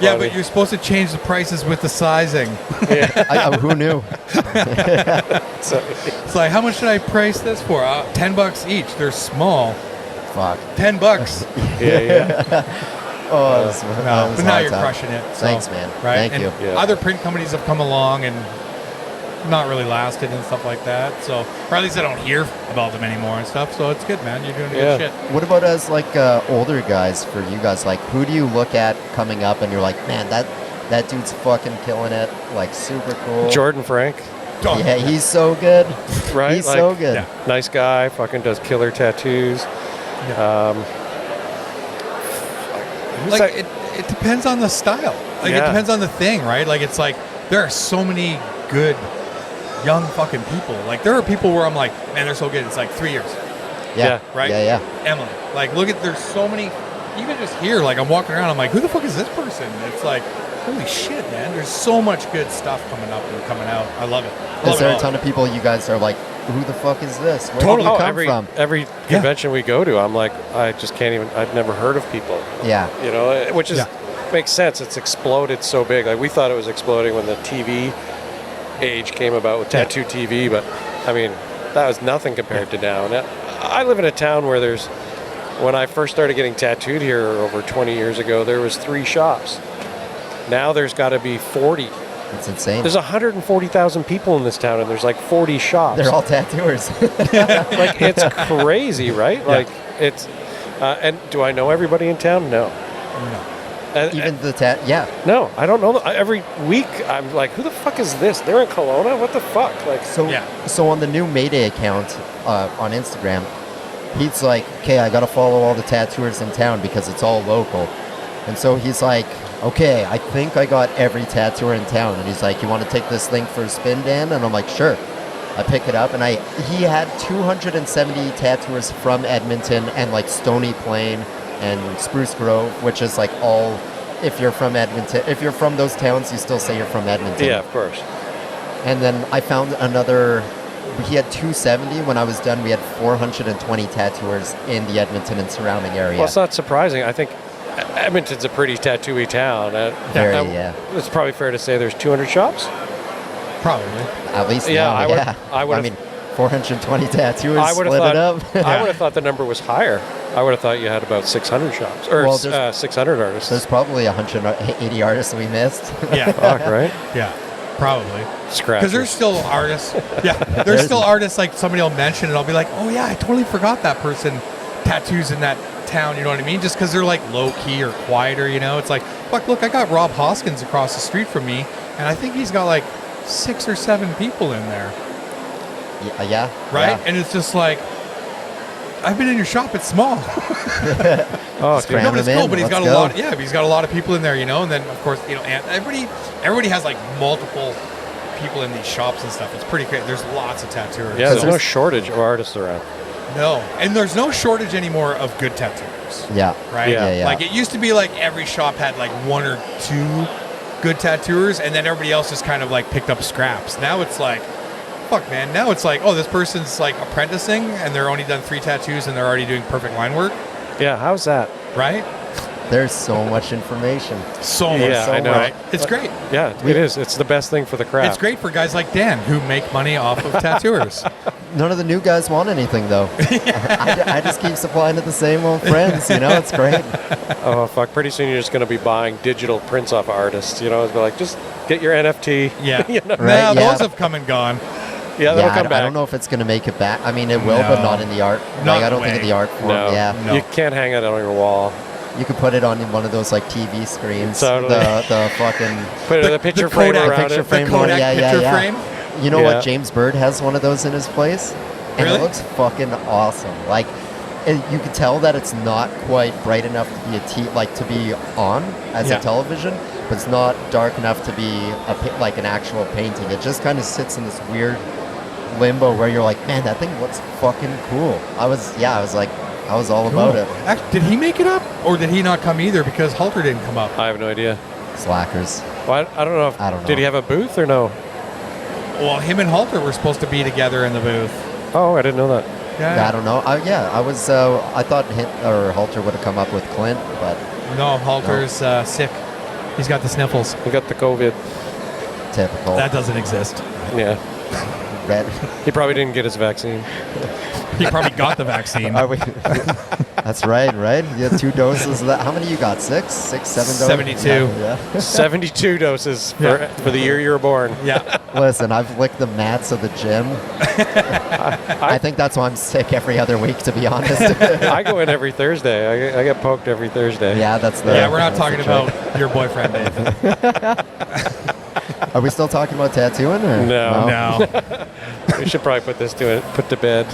Yeah, but you're supposed to change the prices with the sizing. Who knew? It's like, how much should I price this for? $10 each. They're small. Fuck. $10. Oh, But now you're crushing it. So, Thanks, man. Right? Thank and you. Yeah. Other print companies have come along and not really lasted and stuff like that. So, or at least I don't hear about them anymore and stuff. So it's good, man. You're doing good shit. What about as like older guys for you guys? Like, who do you look at coming up and you're like, man, that dude's fucking killing it. Like, super cool. Jordan Frank. Oh, Yeah, he's so good. Right? He's Like, so good. yeah. Nice guy. Fucking does killer tattoos. Who's Like that- it depends on the style. Like it Yeah. depends on the thing, right? Like it's like there are so many good young fucking people. Like there are people where I'm like, man, they're so good. It's like 3 years, Yeah. right? Yeah. Emily, like look at there's so many. Even just here, like I'm walking around, I'm like, who the fuck is this person? It's like, holy shit, man. There's so much good stuff coming up and coming out. I love it. Is there a ton of people you guys are like, who the fuck is this? Where Totally. did you come every from? every convention we go to, I'm like, I just can't even. I've never heard of people. Yeah. You know, which is Yeah. makes sense. It's exploded so big. Like we thought it was exploding when the TV age came about with tattoo TV, but I mean, that was nothing compared to now. And I live in a town where there's. When I first started getting tattooed here over 20 years ago, there was 3 shops. Now there's got to be 40. It's insane. There's 140,000 people in this town, and there's like 40 shops. They're all tattooers. Like it's crazy, right? Yeah. Like it's. And do I know everybody in town? No. And, Even the yeah. no, I don't know. Every week, I'm like, who the fuck is this? They're in Kelowna? What the fuck? Like, So on the new Mayday account on Instagram, he's like, okay, I got to follow all the tattooers in town because it's all local. And so he's like, okay, I think I got every tattooer in town. And he's like, you want to take this thing for a spin, Dan? And I'm like, sure. I pick it up, and he had 270 tattooers from Edmonton and like Stony Plain and Spruce Grove, which is like all, if you're from Edmonton, if you're from those towns, you still say you're from Edmonton. yeah, of course. And then I found another, he had 270. When I was done, we had 420 tattooers in the Edmonton and surrounding area. Well, it's not surprising. I think Edmonton's a pretty tattooy town. Yeah. It's probably fair to say there's 200 shops. Probably. At least Yeah, now, I would. I mean, 420 tattooers I would split have it up. thought. I would have thought the number was higher. I would have thought you had about 600 shops or Well, there's- 600 artists. There's probably 180 artists we missed. Yeah. Fuck, right? Yeah. Probably. Scratch. Because there's still artists. Yeah. There's still artists like somebody will mention and I'll be like, oh yeah, I totally forgot that person tattoos in that town. You know what I mean? Just because they're like low key or quieter, you know? It's like, fuck, look, I got Rob Hoskins across the street from me and I think he's got like 6 or 7 people in there. Yeah. Right? Yeah. And it's just like, I've been in your shop. It's small. Oh, Scram No, but it's him cool. in, But he's got let's a go. lot. Yeah, but he's got a lot of people in there, you know. And then of course, you know, and everybody has like multiple people in these shops and stuff. It's pretty great. There's lots of tattooers. yeah, there's So- no shortage of artists around. no, and there's no shortage anymore of good tattooers. Yeah. Right? Yeah. Like it used to be like every shop had like 1 or 2 good tattooers, and then everybody else just kind of like picked up scraps. Now it's like, fuck, man. Now it's like, oh, this person's like apprenticing, and they're only done 3 tattoos, and they're already doing perfect line work. Yeah, how's that? Right? There's so much information. So much. Yeah, so I know. Right? It's great. Yeah, it is. It's the best thing for the craft. It's great for guys like Dan who make money off of tattooers. none of the new guys want anything though. I just keep supplying to the same old friends. It's great. Oh fuck! Pretty soon you're just gonna be buying digital prints off artists. It's like just get your NFT. Yeah. Right, Those have come and gone. Yeah, they'll come back. I don't know if it's gonna make it back. I mean, it will, but not in the art. I don't think in the art form. No. Yeah. No. You can't hang it on your wall. You could put it on one of those TV screens. Totally. The fucking put it in a picture frame Kodak around picture it. frame. The Kodak picture frame. You know what? James Bird has one of those in his place, and Really? it looks fucking awesome. Like, you can tell that it's not quite bright enough to be to be on as a television, but it's not dark enough to be like an actual painting. It just kind of sits in this weird limbo where you're like, man, that thing looks fucking cool. I was all about it. Actually, did he make it up, or did he not come either because Halter didn't come up? I have no idea. Slackers. Well, I don't know. I don't know. Did he have a booth or no? Well, him and Halter were supposed to be together in the booth. Oh, I didn't know that. I don't know. I was. I thought Halter would have come up with Clint, but No, Halter's sick. He's got the sniffles. He got the COVID. typical. That doesn't exist. Yeah. Red. He probably didn't get his vaccine. He probably got the vaccine. That's right. You had 2 doses of that. How many you got? 6, 7 doses? 72. Yeah. 72 doses for the year you were born. Yeah. Listen, I've licked the mats of the gym. I think that's why I'm sick every other week, to be honest. I go in every Thursday. I get poked every Thursday. Yeah, that's the. Yeah, we're not that's talking the trick. about your boyfriend, Nathan. Are we still talking about tattooing? Or? No. No. We should probably put to bed.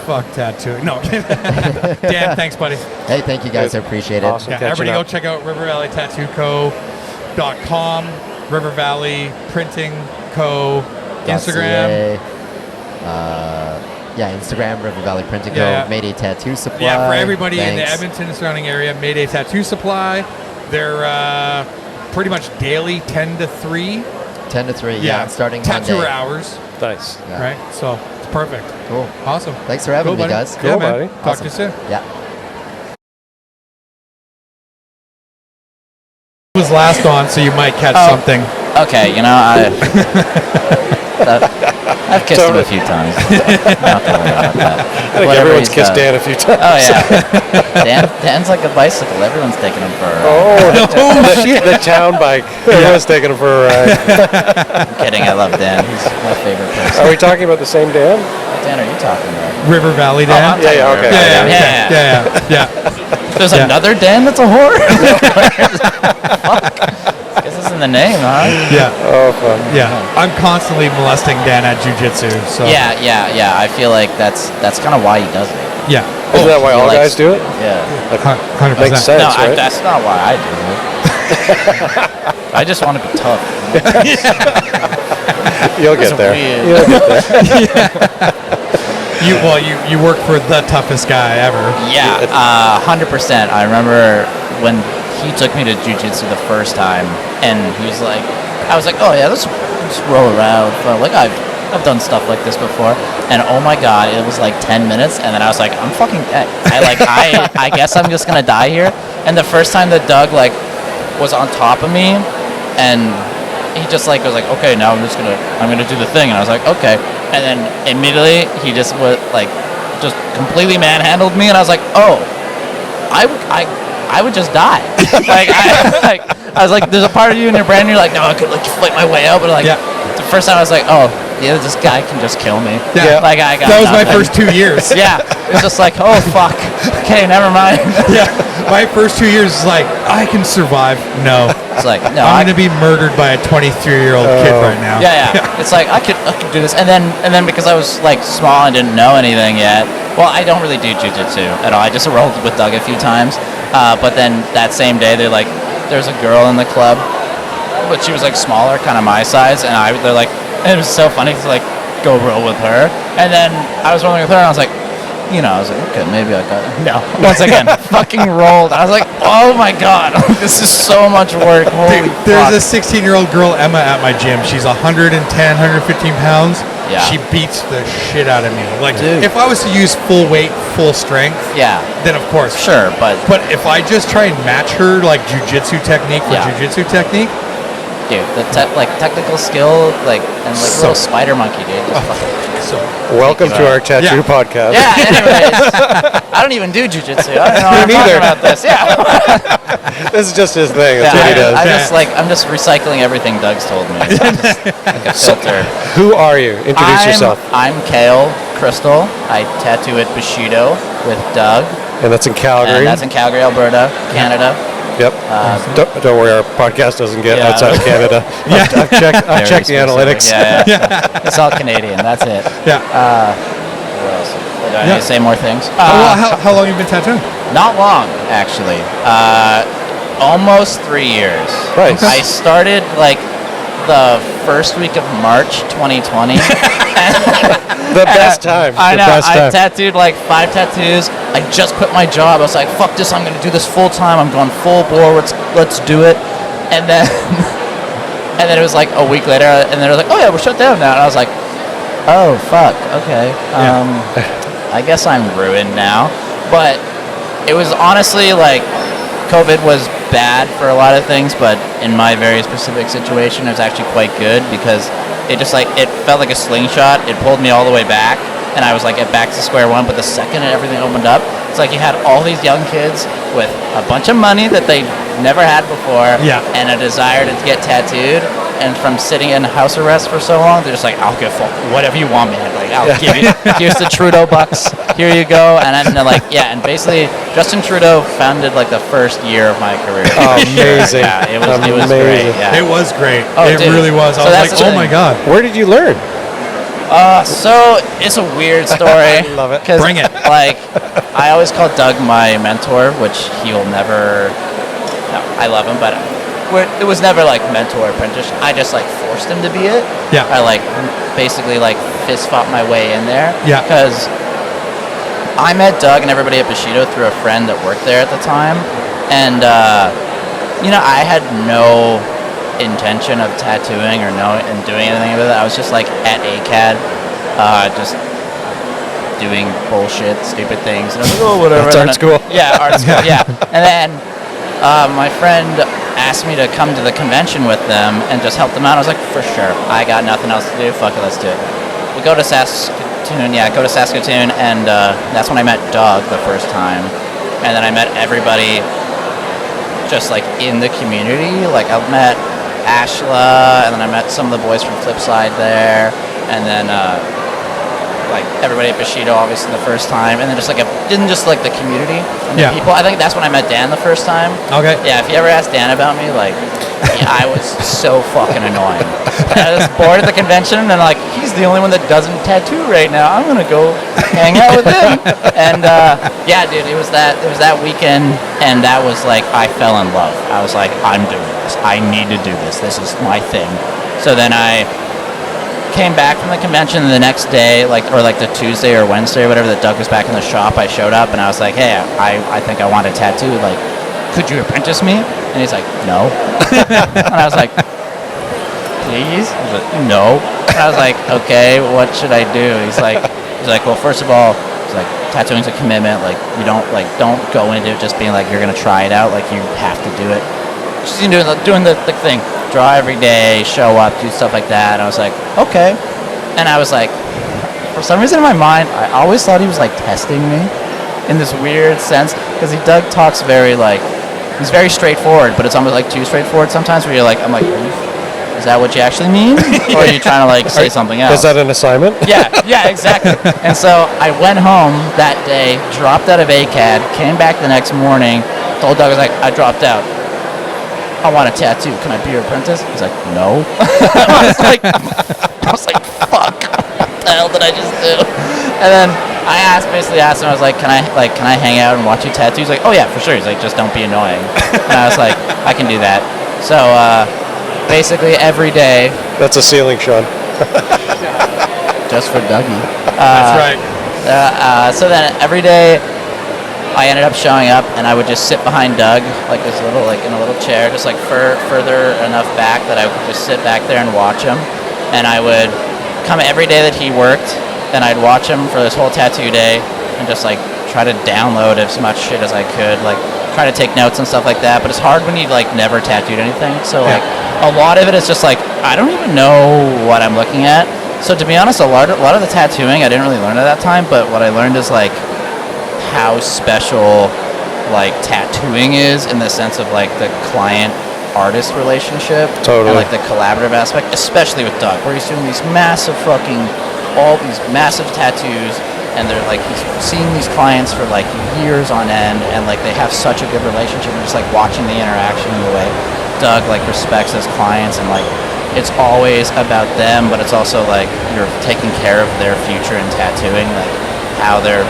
Fuck tattooing. No. Dan, thanks, buddy. Hey, thank you guys. I appreciate it. Awesome. Yeah, Catching everybody go up. check out rivervalleytattooco.com, River Valley Printing Co. Instagram. Instagram, River Valley Printing Co. Yeah. Mayday Tattoo Supply. Yeah, for everybody in the Thanks. Edmonton and surrounding area, Mayday Tattoo Supply. They're pretty much daily, 10 to 3. 10 to 3, yeah, starting tattoo Monday. hours, Nice. Yeah. right? So it's perfect. Cool. Awesome. Thanks for having Cool, me, buddy. guys. Cool, Yeah, man. buddy. Talk to you soon. Yeah. Who was last on, so you might catch something. Okay, I've kissed him a few times. Not gonna worry about that. I think everyone's kissed Dan a few times. Oh yeah, Dan's like a bicycle. Everyone's taking him for a ride. The town bike. Everyone's taking him for a ride. I'm kidding. I love Dan. He's my favorite person. Are we talking about the same Dan? What Dan are you talking about? River Valley Dan. Yeah, okay. Yeah. There's another Dan that's a whore. Fuck. Guess it's in the name, huh? Yeah. Oh, fun. Yeah. I'm constantly molesting Dan at jiu-jitsu, so. Yeah. I feel like that's kind of why he does it. Yeah. Isn't that why all likes- guys do it? Yeah. 100%. Makes sense, No, right? that's not why I do it. I just want to be tough. You'll get there. Weird. You'll get there. You work for the toughest guy ever. Yeah, 100%. I remember when he took me to jiu-jitsu the first time, and he was like, I was like, oh yeah, let's roll around. Like I've done stuff like this before, and oh my god, it was like 10 minutes, and then I was like, I'm fucking dead. I guess I'm just gonna die here. And the first time that Doug was on top of me, and he just was like, okay, now I'm gonna do the thing, and I was like, okay. And then immediately he just just completely manhandled me, and I was like, oh, I would just die. I was like, there's a part of you in your brain, you're like, no, I could fight my way out, but the first time I was like, oh, yeah, this guy can just kill me. Yeah. I got That was my nothing. first 2 years. Yeah, it's just like, oh fuck. Okay, never mind. Yeah. My first 2 years is like, I can survive. No. It's like, no, I'm going to be murdered by a 23-year-old kid right now. Yeah. It's like I could do this, and then because I was small and didn't know anything yet. Well, I don't really do jiu-jitsu at all. I just rolled with Doug a few times, but then that same day there's a girl in the club, but she was smaller, kind of my size, and it was so funny to go roll with her, and then I was rolling with her, and I was like, okay, maybe I got it. No, once again, fucking rolled. I was like, oh my god, this is so much work. Holy There's fuck. a 16-year-old girl, Emma, at my gym. She's 110, 115 pounds. Yeah. She beats the shit out of me. Dude. If I was to use full weight, full strength, Yeah, then of course. sure, but But if I just try and match her jiu-jitsu technique for Yeah. jiu-jitsu technique, dude, the technical skill, like, and like little spider monkey, dude. Just Welcome to our tattoo Yeah. podcast. yeah. Anyways, I don't even do jujitsu. I don't know what I'm talking about this. Yeah. This is just his thing. That's Yeah, what he does. I'm just recycling everything Doug's told me. It's just like a filter. Who are you? Introduce yourself. I'm Kale Crystal. I tattoo at Bushido with Doug. And that's in Calgary. And that's in Calgary, Alberta, Canada. Yep. Don't worry, our podcast doesn't get Yeah. outside of Canada. I've checked the Very analytics. specific. Yeah. It's all Canadian. That's it. Yeah. What else? Do I need to say more things? How long have you been tattooing? Not long, actually. Almost 3 years. Nice. I started like the first week of March 2020. The best time. I The know. best I time. tattooed like 5 tattoos. I just quit my job. I was like, "Fuck this! I'm gonna do this full time. I'm going full bore. Let's do it." And then, and then it was like a week later, and then it was like, "Oh yeah, we're shut down now." And I was like, "Oh fuck, okay. I guess I'm ruined now." But it was honestly like, COVID was bad for a lot of things, but in my very specific situation, it was actually quite good because it just like, it felt like a slingshot. It pulled me all the way back, and I was like back to square one. But the second everything opened up, it's like you had all these young kids with a bunch of money that they never had before, and a desire to get tattooed. And from sitting in house arrest for so long, they're just like, "I'll give fuck whatever you want, man. Like, I'll give you. Here's the Trudeau bucks. Here you go." And then like, yeah, and basically Justin Trudeau founded like the first year of my career. Oh, amazing. Yeah, it was great. Yeah. It was great. Oh, it dude. really was. I So was that's like, the oh thing. my god. Where did you learn? So it's a weird story. I love it. Bring it. Like, I always call Doug my mentor, which he will never. No, I love him, but it was never like mentor apprentice. I just like forced him to be it. Yeah. I like basically like fist fought my way in there. Yeah. Because I met Doug and everybody at Bushido through a friend that worked there at the time, and you know, I had no intention of tattooing or doing anything with it. I was just like at ACAD, just doing bullshit, stupid things, and I was like, oh, whatever. That's art school. Yeah, art school. Yeah, and then my friend asked me to come to the convention with them and just help them out. I was like, for sure. I got nothing else to do. Fuck it, let's do it. We go to Saskatoon. Yeah, go to Saskatoon, and that's when I met Doug the first time, and then I met everybody just like in the community. Like I met Ashla, and then I met some of the boys from Flipside there, and then like everybody at Bushido obviously the first time, and then just like didn't just like the community and the people. I think that's when I met Dan the first time. Okay. Yeah, if you ever ask Dan about me, like I was so fucking annoying. I was bored at the convention, and like he's the only one that doesn't tattoo right now. I'm gonna go hang out with him. And yeah, dude, it was that weekend, and that was like I fell in love. I was like, I'm doing this. I need to do this. This is my thing. So then I came back from the convention the next day, like the Tuesday or Wednesday or whatever that Doug was back in the shop. I showed up and I was like, hey, I think I want a tattoo. Like, could you apprentice me? And he's like, no. And I was like, please? He was like, no. And I was like, okay, what should I do? He's like, well, first of all, he's like, tattooing's a commitment. Like, you don't go into it just being like you're gonna try it out. Like, you have to do it. Just doing the thing. Draw every day, show up, do stuff like that. And I was like, okay. And I was like, for some reason in my mind, I always thought he was like testing me in this weird sense, because Doug talks very like, he's very straightforward, but it's almost like too straightforward sometimes, where you're like, I'm like, is that what you actually mean? Or are you trying to like say something else? Is that an assignment? Yeah, exactly. And so I went home that day, dropped out of ACAD, came back the next morning, told Doug, I was like, I dropped out. I want a tattoo. Can I be your apprentice? He's like, no. I was like, fuck. What the hell did I just do? And then I basically asked him, I was like, can I hang out and watch you tattoo? He's like, oh yeah, for sure. He's like, just don't be annoying. And I was like, I can do that. So basically every day. That's a ceiling, Shawn. Just for Dougie. That's right. So then every day I ended up showing up, and I would just sit behind Doug, like this little, like in a little chair, just like further enough back that I could just sit back there and watch him. And I would come every day that he worked, and I'd watch him for this whole tattoo day, and just like try to download as much shit as I could, like try to take notes and stuff like that. But it's hard when you like never tattooed anything. So like a lot of it is just like, I don't even know what I'm looking at. So to be honest, a lot of the tattooing I didn't really learn at that time, but what I learned is like how special like tattooing is in the sense of like the client artist relationship. Totally. And like the collaborative aspect, especially with Doug, where he's doing these massive all these massive tattoos, and they're like, he's seeing these clients for like years on end, and like they have such a good relationship, and just like watching the interaction and the way Doug like respects his clients, and like it's always about them, but it's also like you're taking care of their future in tattooing, like how their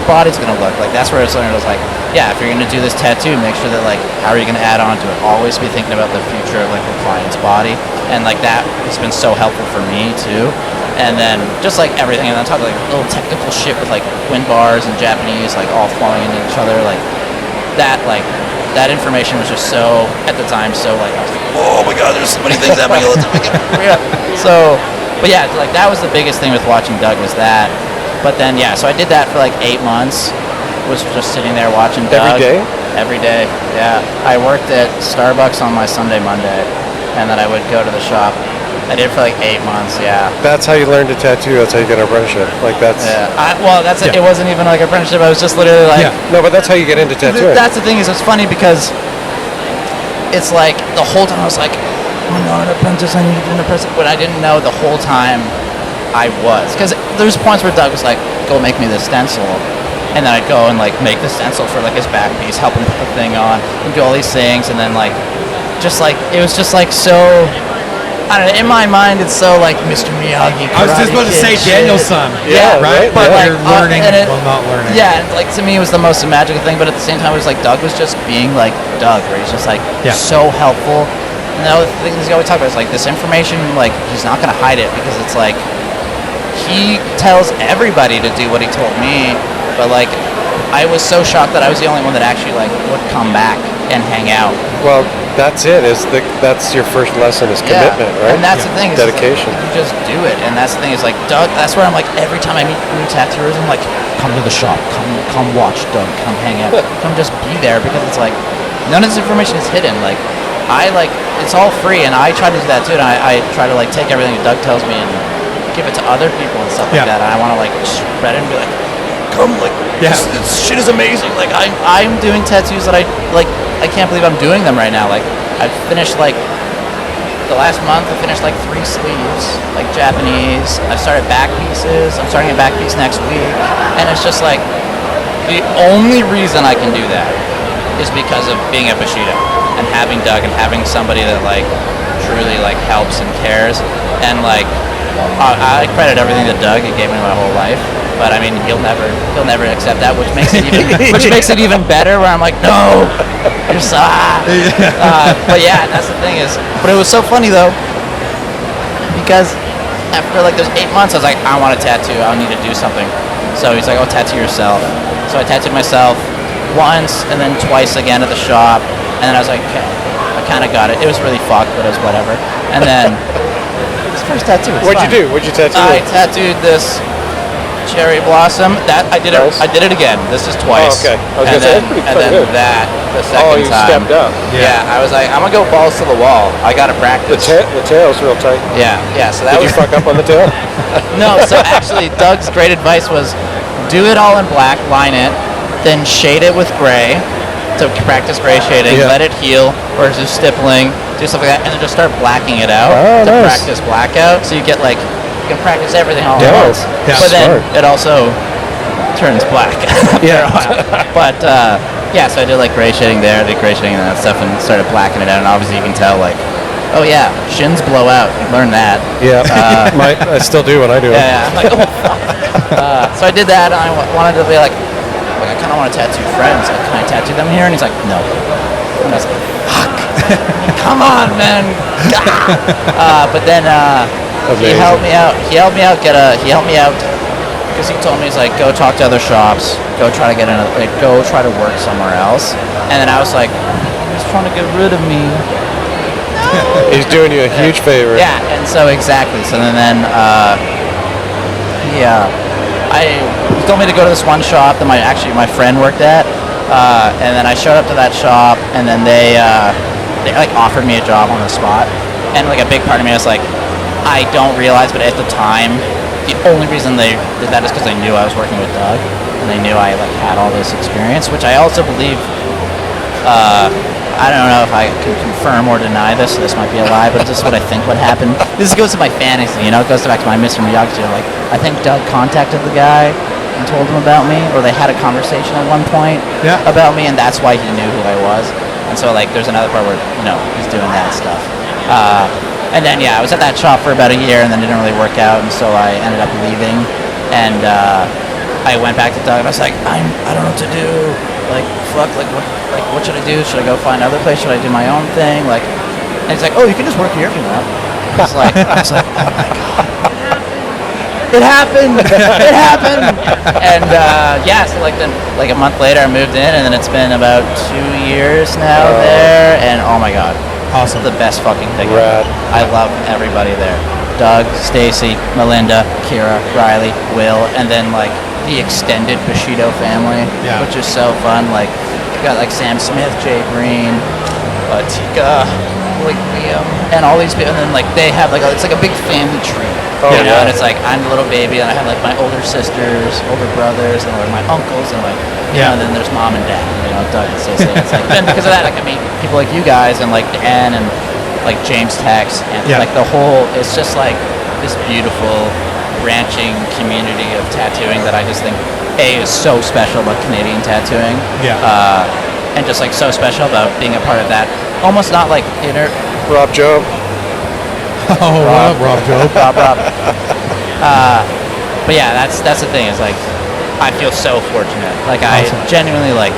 body's gonna look. Like that's where it's learned. I was like, yeah, if you're gonna do this tattoo, make sure that like how are you gonna add on to it? Always be thinking about the future of like the client's body, and like that has been so helpful for me too. And then just like everything, and on top of like little technical shit with like wind bars and Japanese like all flowing into each other, like that information was just so at the time so like I was like, oh my god, there's so many things happening. So, but yeah, like that was the biggest thing with watching Doug was that. But then yeah, so I did that for like 8 months. Was just sitting there watching Doug. Every day? Every day, yeah. I worked at Starbucks on my Sunday, Monday, and then I would go to the shop. I did it for like 8 months, yeah. That's how you learn to tattoo. That's how you get an apprenticeship. Like that's. Yeah. It wasn't even like apprenticeship. I was just literally like. Yeah. No, but that's how you get into tattooing. That's the thing is, it's funny because it's like the whole time I was like, I'm not an apprentice. I need to be an apprentice. But I didn't know the whole time I was, because there's points where Doug was like, go make me this stencil. And then I'd go and like make the stencil for like his back piece, help him put the thing on, and do all these things, and then like, just like it was just like so. I don't know. In my mind, it's so like Mr. Miyagi. I was just about to say Daniel's son. Yeah, right. But yeah. like, You're learning, not learning. Yeah, like to me, it was the most magical thing. But at the same time, it was like Doug was just being like Doug, where he's just like so helpful. And the other things we always talk about is like this information, like he's not gonna hide it because it's like he tells everybody to do what he told me. But like, I was so shocked that I was the only one that actually like would come back and hang out. Well, that's it. That's your first lesson is commitment, right? And that's the thing. Is dedication. You just do it, and that's the thing. Is like Doug. That's where I'm like every time I meet new tattooers, I'm like, come to the shop, come watch Doug, come hang out, come just be there because it's like none of this information is hidden. Like I like it's all free, and I try to do that too. And I try to like take everything that Doug tells me and give it to other people and stuff like that. And I want to like spread it and be like, come like this shit is amazing. Like I'm doing tattoos that I can't believe I'm doing them right now. Like I've finished like the last month I finished like 3 sleeves, like Japanese. I've started back pieces. I'm starting a back piece next week. And it's just like the only reason I can do that is because of being at Bushido and having Doug and having somebody that like truly like helps and cares. And like I credit everything to Doug. He gave me my whole life. But I mean, he'll never accept that, which makes it even better. Where I'm like, no, you're but yeah, that's the thing is. But it was so funny though, because after like those 8 months, I was like, I want a tattoo. I need to do something. So he's like, oh, tattoo yourself. So I tattooed myself once and then twice again at the shop, and then I was like, okay, I kind of got it. It was really fucked, but it was whatever. And then his first tattoo. What'd you do? What'd you tattoo? I tattooed this cherry blossom. That I did it. Nice. I did it again. This is twice. Oh, okay. I was gonna say that's pretty good. That the second Oh, you time. stepped up. Yeah. I was like, I'm gonna go balls to the wall. I gotta practice. The tail's real tight. Yeah. So that Did was. you fuck up on the tail? No. So actually, Doug's great advice was, do it all in black, line it, then shade it with gray. To practice gray shading, let it heal, or do stippling, do stuff like that, and then just start blacking it out to practice blackout. So you get like, you can practice everything all at once. Yeah. But then Smart. it also turns black after a while. But yeah, so I did like gray shading there, did gray shading and that stuff, and started blacking it out. And obviously you can tell like, oh yeah, shins blow out. Learn that. Yeah. I still do when I do it. Yeah. I'm like, oh fuck. So I did that, and I wanted to be like I kind of want to tattoo friends. Like, can I tattoo them here? And he's like, no. And I was like, fuck. Come on, man. But then he helped me out. He helped me out because he told me, he's like, go talk to other shops. Go try to get go try to work somewhere else. And then I was like, he's trying to get rid of me. No. He's doing you a huge favor. Yeah, and so exactly. So then he told me to go to this one shop that my friend worked at, and then I showed up to that shop, and then they they like offered me a job on the spot, and like a big part of me was like, I don't realize, but at the time, the only reason they did that is because they knew I was working with Doug, and they knew I like had all this experience, which I also believe. I don't know if I can confirm or deny this, so this might be a lie, but this is what I think would happen. This goes to my fantasy, you know, it goes back to my Mr. Miyagi. Like, I think Doug contacted the guy and told him about me, or they had a conversation at one point about me, and that's why he knew who I was. And so, like, there's another part where, you know, he's doing that stuff. And then, I was at that shop for about a year, and then it didn't really work out, and so I ended up leaving, and I went back to Doug, and I was like, I don't know what to do. Like, fuck, what should I do? Should I go find another place? Should I do my own thing? Like, and he's like, oh, you can just work here if you want. I was like, oh my god, it happened, it happened. And so like a month later, I moved in, and then it's been about 2 years now there, and oh my god, awesome, the best fucking thing. Rad. I love everybody there. Doug, Stacy, Melinda, Kira, Riley, Will, and then like the extended Bushido family, which is so fun. Like, you got like Sam Smith, Jay Breen, Tika, like Liam, and all these people. And then like they have like it's like a big family tree. You know, and it's like I'm the little baby, and I have like my older sisters, older brothers, and like my uncles, and like and then there's mom and dad. You know, Doug and Stacy. It's like then because of that, like I meet people like you guys, and like Dan, and like James Tex, and like the whole. It's just like this beautiful branching community of tattooing that I just think is so special about Canadian tattooing. And just like so special about being a part of that. Almost not like inner Rob Job. Rob Job. Rob. But yeah, that's the thing. Is like I feel so fortunate. Like I genuinely like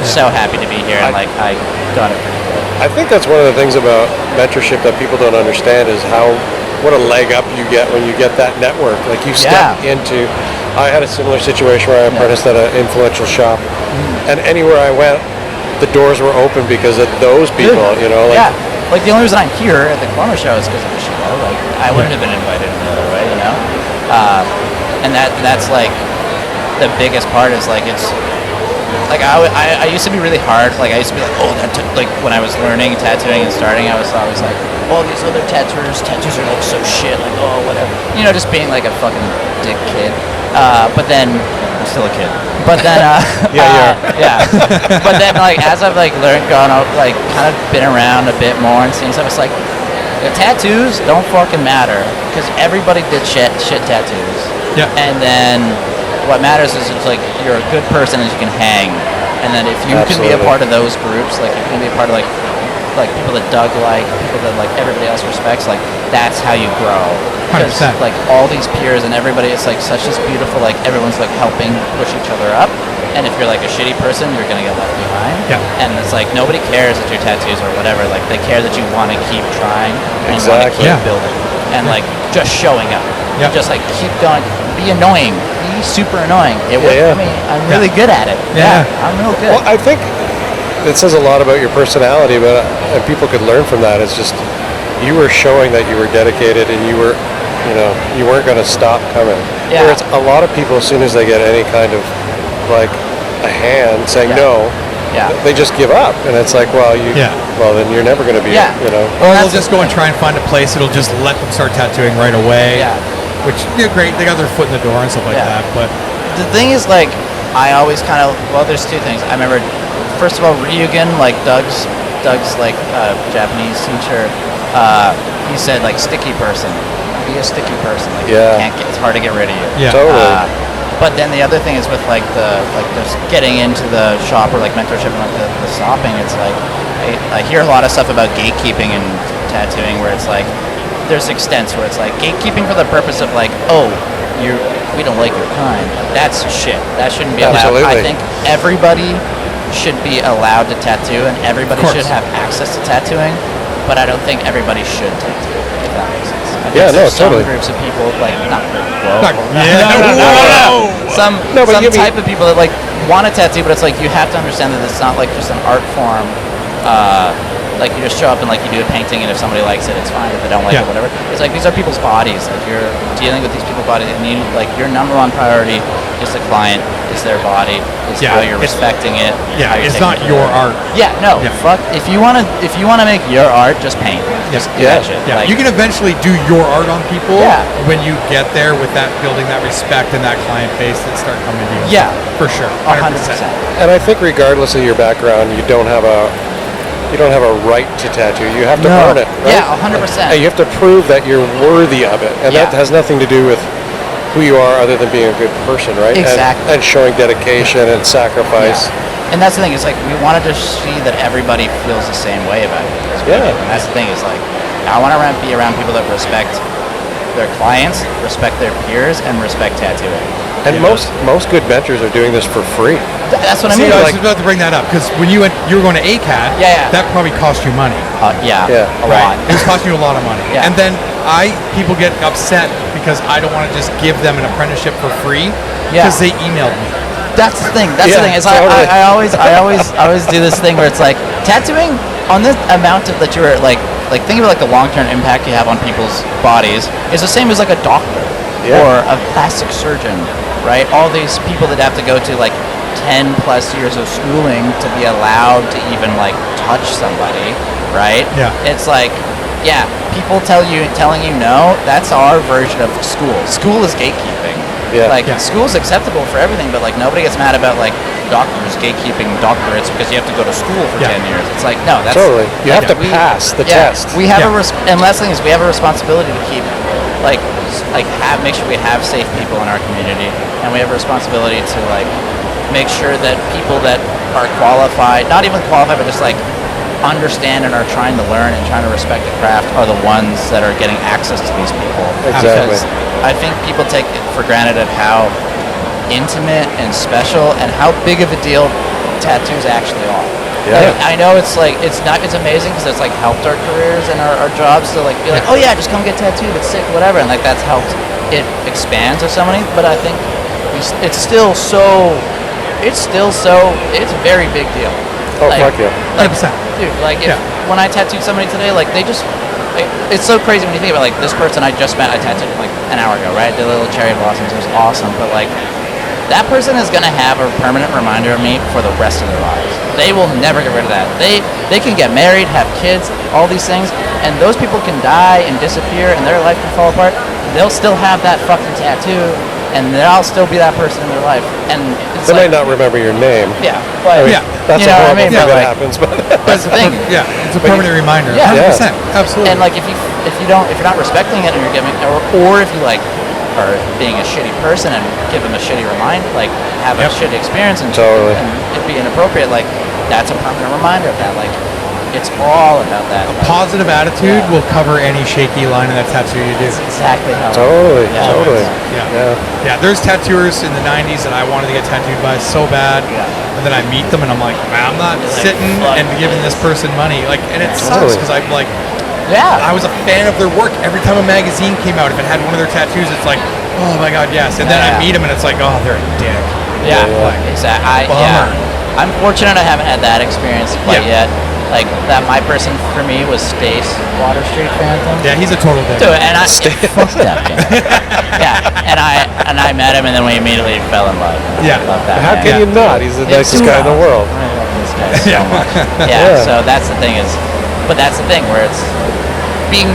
so happy to be here, and like I got it pretty good. I think that's one of the things about mentorship that people don't understand is what a leg up you get when you get that network. Like you step into, I had a similar situation where I apprenticed at an influential shop, and anywhere I went, the doors were open because of those people, you know? Like, like the only reason I'm here at the corner show is because of the show. Like I wouldn't have been invited any other way, you know? And that's like, the biggest part is like, it's, like I used to be really hard. Like I used to be like, oh, like when I was learning tattooing and starting, I was always like, oh, these other tattoos are like so shit. Like, oh, whatever. You know, just being like a fucking dick kid. But then I'm still a kid. But then But then like as I've like learned, gone out, like kind of been around a bit more and seen stuff, it's like the tattoos don't fucking matter because everybody did shit tattoos. Yeah. And then what matters is it's like you're a good person and you can hang, and then if you can be a part of those groups, like you can be a part of like people that Doug like, people that like everybody else respects, like that's how you grow. Because like all these peers and everybody, it's like such this beautiful, like everyone's like helping push each other up, and if you're like a shitty person, you're gonna get left behind. And it's like nobody cares that your tattoos or whatever, like they care that you want to keep trying and want to keep building and like just showing up. Just like keep going, be annoying, be super annoying. It works for me. I'm really good at it. I'm real good. Well, I think it says a lot about your personality, but and people could learn from that. It's just you were showing that you were dedicated and you were, you know, you weren't going to stop coming. Whereas a lot of people, as soon as they get any kind of like a hand saying no, they just give up, and it's like, well, well, then you're never going to be, you know. Or they'll just go and try and find a place that'll just let them start tattooing right away. Which, great, they got their foot in the door and stuff like that. But the thing is, like, I always kind of, well, there's two things. I remember, first of all, Ryugen, like Doug's like Japanese teacher, he said like sticky person, be a sticky person. Like you can't get, it's hard to get rid of you. Totally. But then the other thing is with like just getting into the shop or like mentorship and like the stopping. It's like I hear a lot of stuff about gatekeeping and tattooing where it's like there's extents where it's like gatekeeping for the purpose of like, oh, we don't like your kind. That's shit. That shouldn't be allowed. Absolutely. I think everybody should be allowed to tattoo and everybody should have access to tattooing, but I don't think everybody should tattoo, if that makes sense. I think there's some groups of people, like, some type of people that like want to tattoo, but it's like you have to understand that it's not like just an art form. Like you just show up and like you do a painting, and if somebody likes it, it's fine. If they don't like it, whatever. It's like these are people's bodies. Like you're dealing with these people body, and you like your number one priority is the client, is their body, is how you're respecting it. Yeah, it's not your art. Yeah, no, fuck. If you wanna make your art, just paint. Just do that shit. Yeah, Like, you can eventually do your art on people Yeah. when you get there with that building that respect and that client base that start coming to you. Yeah, for sure, 100%. And I think regardless of your background, you don't have a right to tattoo. You have to earn it, right? Yeah, 100%. And you have to prove that you're worthy of it, and that Yeah. has nothing to do with who you are, other than being a good person, right? Exactly. And showing dedication and sacrifice. Yeah. And that's the thing. It's like we wanted to see that everybody feels the same way about it. Yeah. And that's the thing. Is like I want to be around people that respect their clients, respect their peers, and respect tattooing. And most good mentors are doing this for free. That's what I See, mean. I was Like, just about to bring that up because when you were going to ACAD, that probably cost you money. yeah, a Right. lot. It was costing you a lot of money. Yeah. And then people get upset because I don't want to just give them an apprenticeship for free because they emailed me. That's the thing. That's the thing. Is totally. I always do this thing where it's like tattooing on the amount of that you're like think about like the long-term impact you have on people's bodies is the same as like a doctor or a plastic surgeon, right? All these people that have to go to like 10 plus years of schooling to be allowed to even like touch somebody, right? Yeah. It's like, yeah, people telling you no, that's our version of school. School is gatekeeping. Yeah. Like school's acceptable for everything, but like nobody gets mad about like doctors gatekeeping doctorates because you have to go to school for 10 years. It's like, no, that's Totally. You have to we- pass the test. We have and last thing is we have a responsibility to keep make sure we have safe people in our community, and we have a responsibility to like make sure that people that are qualified, not even qualified, but just like understand and are trying to learn and trying to respect the craft are the ones that are getting access to these people. Exactly. Because I think people take it for granted of how intimate and special and how big of a deal tattoos actually are. Yeah. Like, I know it's amazing because it's like helped our careers and our jobs to like be like, oh yeah, just come get tattooed, it's sick, whatever, and like that's helped it expand to so many. But I think it's a very big deal. Oh, fuck yeah. 100%. Dude, like when I tattooed somebody today, like they just it's so crazy when you think about like this person I just met, I tattooed like an hour ago, right? The little cherry blossoms, it was awesome, but like that person is gonna have a permanent reminder of me for the rest of their lives. They will never get rid of that. They can get married, have kids, all these things, and those people can die and disappear and their life can fall apart. They'll still have that fucking tattoo, and I'll still be that person in their life. And it's They like, might not remember your name. Yeah, but That's you a know what I horrible mean? thing But, that like, happens. But that's the thing. Yeah, it's a permanent reminder. Yeah. 100%. Absolutely. And like if you're not respecting it and you're giving or if you like are being a shitty person and give them a shitty reminder, like have a shitty experience and Totally. and it be inappropriate, like that's a permanent reminder of that. Like it's all about that. a positive attitude will cover any shaky line in that tattoo you do. Exactly how. Totally. Yeah. Totally. Yeah. There's tattooers in the 90s that I wanted to get tattooed by so bad. Yeah. And then I meet them and I'm like, man, I'm not You're like, sitting fuck and giving this person money. Like, and it sucks Totally. because I'm like, Yeah. I was a fan of their work. Every time a magazine came out, if it had one of their tattoos, it's like, oh my god, yes. And then I meet them and it's like, oh, they're a dick. Yeah. Like, Exactly. bummer. I'm fortunate I haven't had that experience quite yet. Like that, my person for me was Stace, Water Street Phantom. Yeah, he's a total dick. Dude, and fuck that guy. Yeah, and I met him, and then we immediately fell in love. Yeah. I love that. How man. can you not? He's the nicest guy in the world. I love this guy so Yeah. much. Yeah. So that's the thing but that's the thing where it's being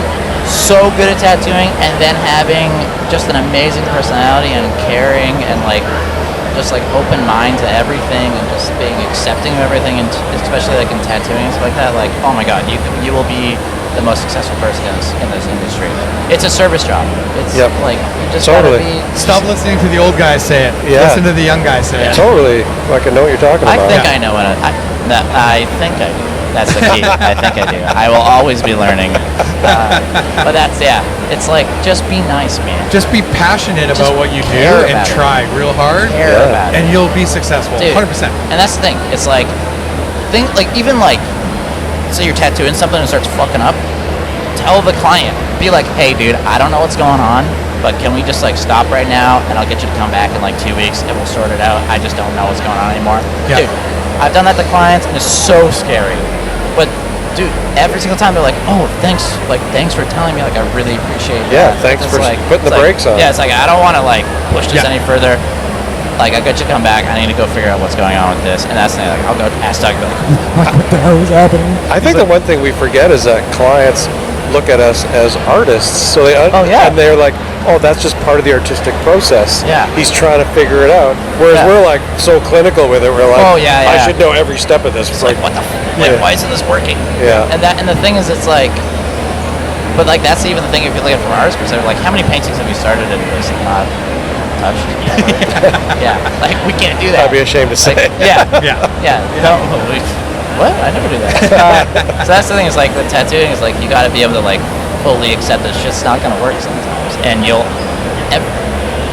so good at tattooing and then having just an amazing personality and caring and like just like open mind to everything and just being accepting of everything, and especially like in tattooing and stuff like that. Like, oh my god, you will be the most successful person in this industry. It's a service job. It's like you just Totally. gotta be. Stop listening to the old guys say it. Yeah. Listen to the young guys say it. Totally. I can know what you're talking I about. think I know what I think I do. That's the key. I think I do. I will always be learning. But that's it's like just be nice, man. Just be passionate Just about what you do care and about it. try real hard, Care about it. and you'll be successful. Dude. 100%. And that's the thing. It's like, even like, say you're tattooing something and it starts fucking up. Tell the client. Be like, hey, dude, I don't know what's going on, but can we just like stop right now and I'll get you to come back in like 2 weeks and we'll sort it out. I just don't know what's going on anymore. Yeah. Dude, I've done that to clients and it's so scary. But dude, every single time they're like, oh, thanks for telling me. Like, I really appreciate it. Yeah, thanks for putting the brakes on. Yeah, it's like, I don't want to, like, push this any further. Like, I got you come back. I need to go figure out what's going on with this. And that's the thing. Like, I'll go ask Doug. Like, what the hell is happening? I think the one thing we forget is that clients look at us as artists. So and they're like, oh, that's just part of the artistic process. Yeah. He's trying to figure it out. Whereas we're like so clinical with it. We're like, I should know every step of this. It's like, what the why isn't this working? Yeah. And the thing is, it's like, but like, that's even the thing if you look at it from an artist perspective. Like, how many paintings have you started and just not touched? Yeah. Like, we can't do that. I'd be ashamed to say. Like, yeah. No, what? I never do that. So that's the thing. Is like with tattooing is like you got to be able to like fully accept that shit's not gonna work sometimes, and you'll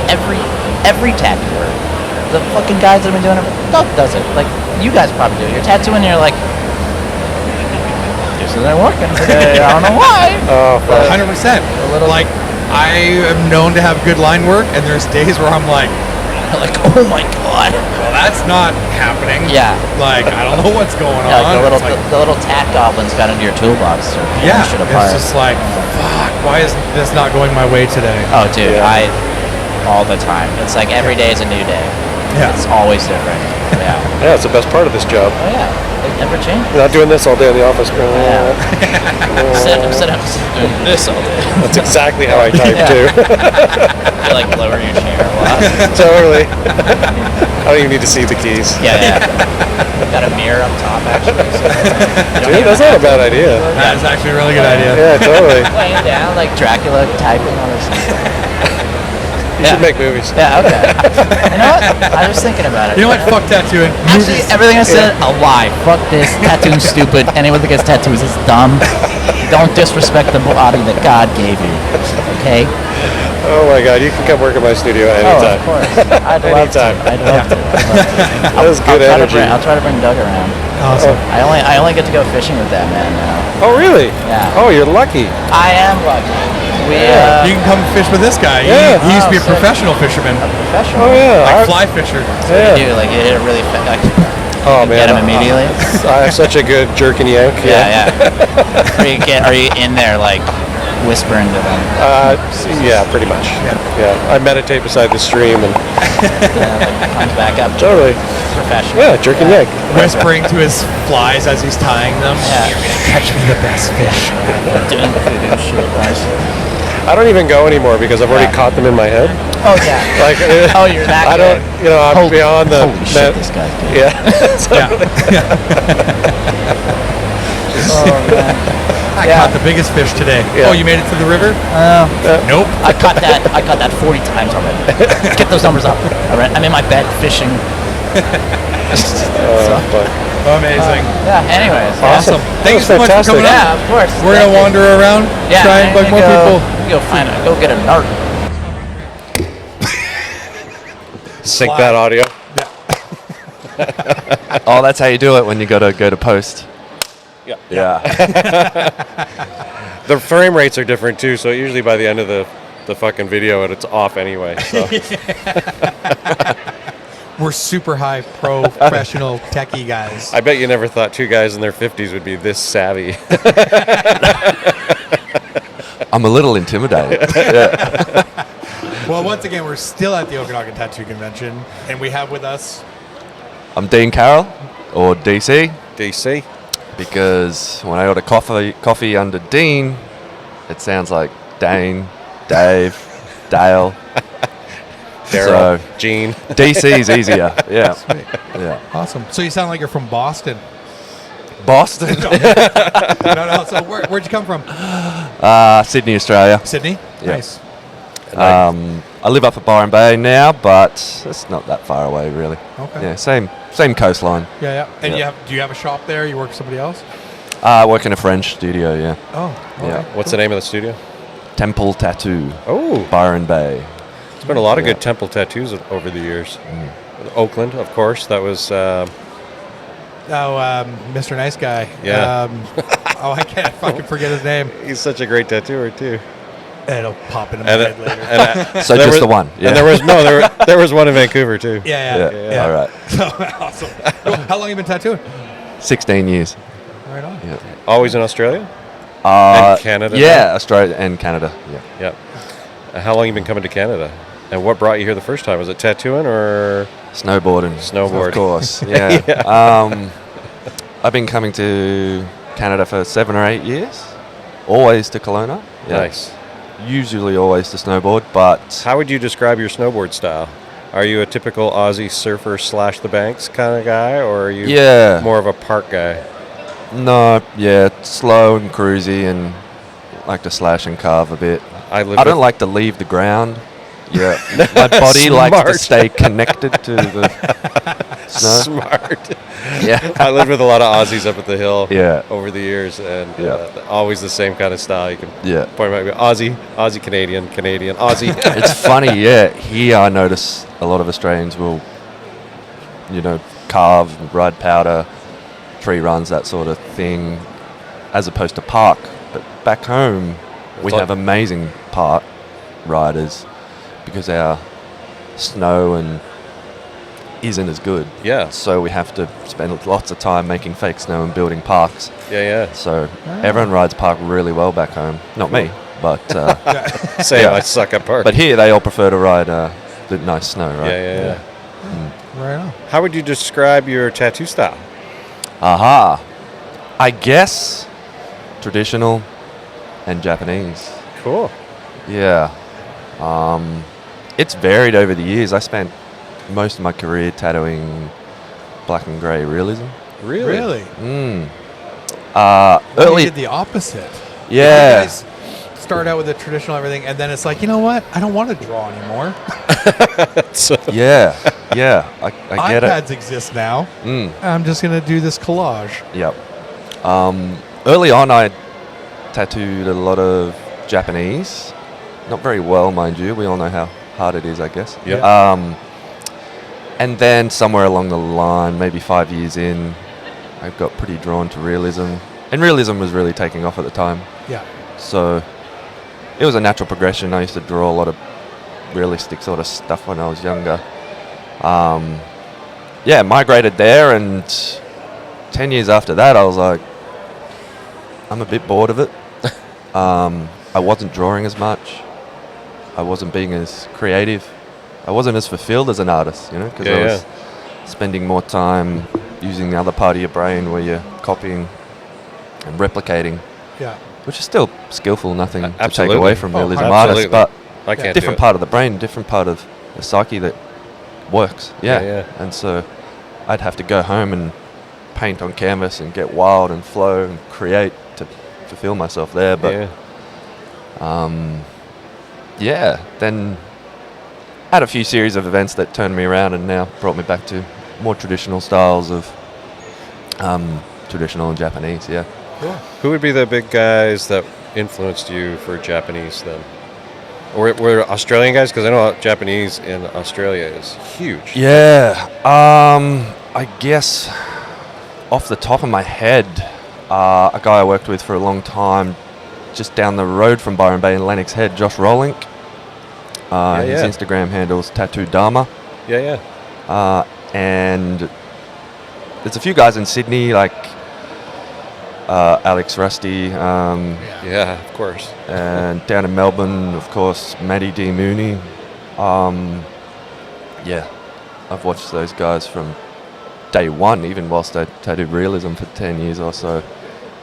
every tattooer, the fucking guys that have been doing it, Doug does it. Like, you guys probably do it. You're tattooing, and you're like, this isn't working today. I don't know why. 100%. Like, I am known to have good line work, and there's days where I'm like, oh my god. well, that's not happening. Yeah. Like, I don't know what's going Yeah, on. like the little tack goblins got into your toolbox. Shit apart. It's just like, fuck, why is this not going my way today? Oh, dude, all the time. It's like every day is a new day. Yeah. It's always different. Yeah. Yeah, it's the best part of this job. Oh, yeah. It never changes. You're not doing this all day in the office. Instead of doing this all day. That's exactly how I type too. You like lower your chair a lot. Totally. I don't even need to see the keys. Yeah. Got a mirror up top, actually. So Dude, that's not a bad idea. That's actually a really good idea. Yeah, totally. laying down like Dracula typing on his. You should make movies. Yeah, okay. You know what? I was thinking about it. You know what? Fuck tattooing. Actually, everything I said, a lie. Fuck this. Tattooing's stupid. Anyone that gets tattoos is dumb. Don't disrespect the body that God gave you. Okay? Oh my God, you can come work at my studio anytime. Oh, of course. I'd love to. Anytime. I'd love to. That was good energy. I'll try to bring Doug around. Awesome. I only get to go fishing with that man now. Oh really? Yeah. Oh, you're lucky. I am lucky. You can come fish with this guy. Yeah. He used to be a sick. professional fisherman. Professional. Oh yeah. Like fly fisher. What do you do? Like, you hit it really fast. Like, Oh man. get him immediately. I have such a good jerk and yank. Yeah. Are you in there like whispering to them? Yeah, pretty much. Yeah. I meditate beside the stream and Like, comes back up. totally. Professional. Yeah, jerk and yank. Whispering to his flies as he's tying them. Yeah. You're gonna catch me the best fish. Doing voodoo shit. Nice. I don't even go anymore because I've already caught them in my head. Oh yeah. Like, Oh, you're that I don't, good. you know, I'm beyond the. Holy shit, this guy's good. Yeah. Oh man. I caught the biggest fish today. Yeah. Oh, you made it to the river? Nope. I caught that 40 times already. Get those numbers up. All right. I'm in my bed fishing. But Amazing. Yeah. Anyways. Awesome. Thank you so much for fantastic. coming Yeah. out. Of course. We're gonna wander around, try and bug more people. Go get a nart. sync that audio. Oh, that's how you do it when you go to post. Yeah. The frame rates are different too, so usually by the end of the fucking video, it's off anyway. So. We're super high professional techie guys. I bet you never thought two guys in their 50s would be this savvy. I'm a little intimidated. Well, once again, we're still at the Okanagan Tattoo Convention, and we have with us. I'm Dane Carroll, or DC, DC. because when I order coffee under Dean, it sounds like Dane, Dave, Dale. Daryl, So- Gene. DC is easier. Yeah. Sweet. Yeah. Awesome. So you sound like you're from Boston. Boston. No. So where'd you come from? Sydney, Australia. Sydney. Yeah. Nice. I live up at Byron Bay now, but it's not that far away, really. Okay. Yeah, same coastline. Yeah. And Yeah. do you have a shop there? You work for somebody else? I work in a French studio, yeah. Oh. Okay. Yeah. What's the name of the studio? Temple Tattoo, Oh, Byron Bay. there's been a lot of Yeah. good temple tattoos over the years. Oakland, of course. That was. Mr. Nice Guy. Yeah. I can't fucking forget his name. He's such a great tattooer too. It'll pop into my And, head later. So there just was- the one. Yeah. And there was one in Vancouver too. Yeah. All right. Awesome. How long have you been tattooing? 16 years. Right on. Yeah. Always in Australia? And Canada? Yeah, now? Australia and Canada. Yeah. Yeah. How long you been coming to Canada? And what brought you here the first time? Was it tattooing or Snowboarding. Snowboard. Of course. Yeah. I've been coming to Canada for 7 or 8 years. Always to Kelowna. Yeah. Nice. Usually always to snowboard, but How would you describe your snowboard style? Are you a typical Aussie surfer / the banks kind of guy, or are you yeah. more of a park guy? No, yeah, slow and cruisy, and like to slash and carve a bit. I don't like to leave the ground. Yeah, my body likes to Smart. stay connected to the snow. Smart. Yeah, I lived with a lot of Aussies up at the hill Yeah. over the years, and Yeah. always the same kind of style. You can yeah. point out Aussie, Canadian, Aussie. It's funny, yeah. Here I notice a lot of Australians will, carve, ride powder, tree runs, that sort of thing, as opposed to park. But back home, we like- have amazing park riders because our snow and isn't as good. Yeah, So we have to spend lots of time making fake snow and building parks. yeah. So everyone rides park really well back home. Not me, but Same. Yeah. I suck at park. but here they all prefer to ride the nice snow, right? Yeah. Right on. How would you describe your tattoo style? Aha. I guess traditional and Japanese. Cool. Yeah. It's varied over the years. I spent most of my career tattooing black and grey realism. Really? You Early. did the opposite. Yeah. You guys start out with the traditional everything, and then it's like, you know what? I don't want to draw anymore. Yeah. Yeah. I get iPads exist now. I'm just going to do this collage. it. Yep. Early on, I tattooed a lot of Japanese. Not very well, mind you. We all know how hard it is, I guess. Yeah. And then somewhere along the line, maybe 5 years in, I got pretty drawn to realism. And realism was really taking off at the time. Yeah. So it was a natural progression. I used to draw a lot of realistic sort of stuff when I was younger. Migrated there, and 10 years after that, I was like, I'm a bit bored of it. I wasn't drawing as much. I wasn't being as creative. I wasn't as fulfilled as an artist, because I was spending more time using the other part of your brain where you're copying and replicating, Yeah. which is still skillful, nothing to take Absolutely. away from Oh, realism absolutely. artists, but I can't different do it. part of the brain, different part of the psyche that works. Yeah. And so I'd have to go home and paint on canvas and get wild and flow and create to fulfill myself there. But then had a few series of events that turned me around and now brought me back to more traditional styles of traditional and Japanese. Yeah. Cool. Who would be the big guys that influenced you for Japanese then? Or were Australian guys? Because I know Japanese in Australia is huge. Yeah. I guess off the top of my head, a guy I worked with for a long time, just down the road from Byron Bay in Lennox Head, Josh Rowlink. His Instagram handle's Tattoo Dharma. Yeah. And there's a few guys in Sydney like Alex Rusty, Yeah, of course. and down in Melbourne, of course, Maddie D. Mooney. I've watched those guys from day one, even whilst I tattooed realism for 10 years or so,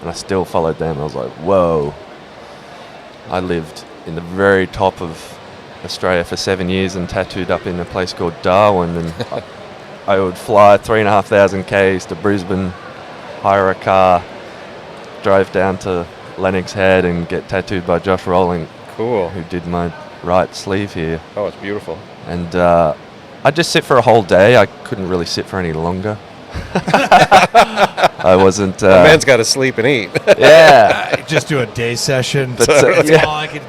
and I still followed them. I was like, whoa. I lived in the very top of Australia for 7 years and tattooed up in a place called Darwin, and I would fly 3,500 Ks to Brisbane, hire a car, drive down to Lennox Head and get tattooed by Josh Rowling, Cool. who did my right sleeve here. Oh, it's beautiful. And I'd just sit for a whole day. I couldn't really sit for any longer. I wasn't... The man's got to sleep and eat. yeah. Just do a day session. But, That's yeah. all I could.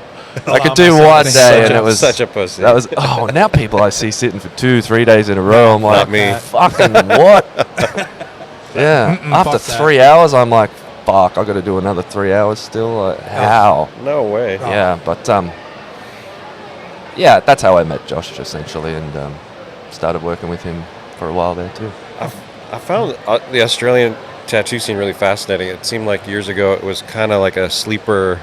I could allow do myself one to day think and it of. was... Such a pussy. That was... Oh, now people I see sitting for 2-3 days in a row, I'm like, Not me. fucking what? Yeah. After fuck that. 3 hours, I'm like, fuck, I got to do another 3 hours still? Like, how? No way. Yeah, but yeah, that's how I met Josh essentially, and started working with him for a while there too. I found the Australian tattoo scene really fascinating. It seemed like years ago it was kind of like a sleeper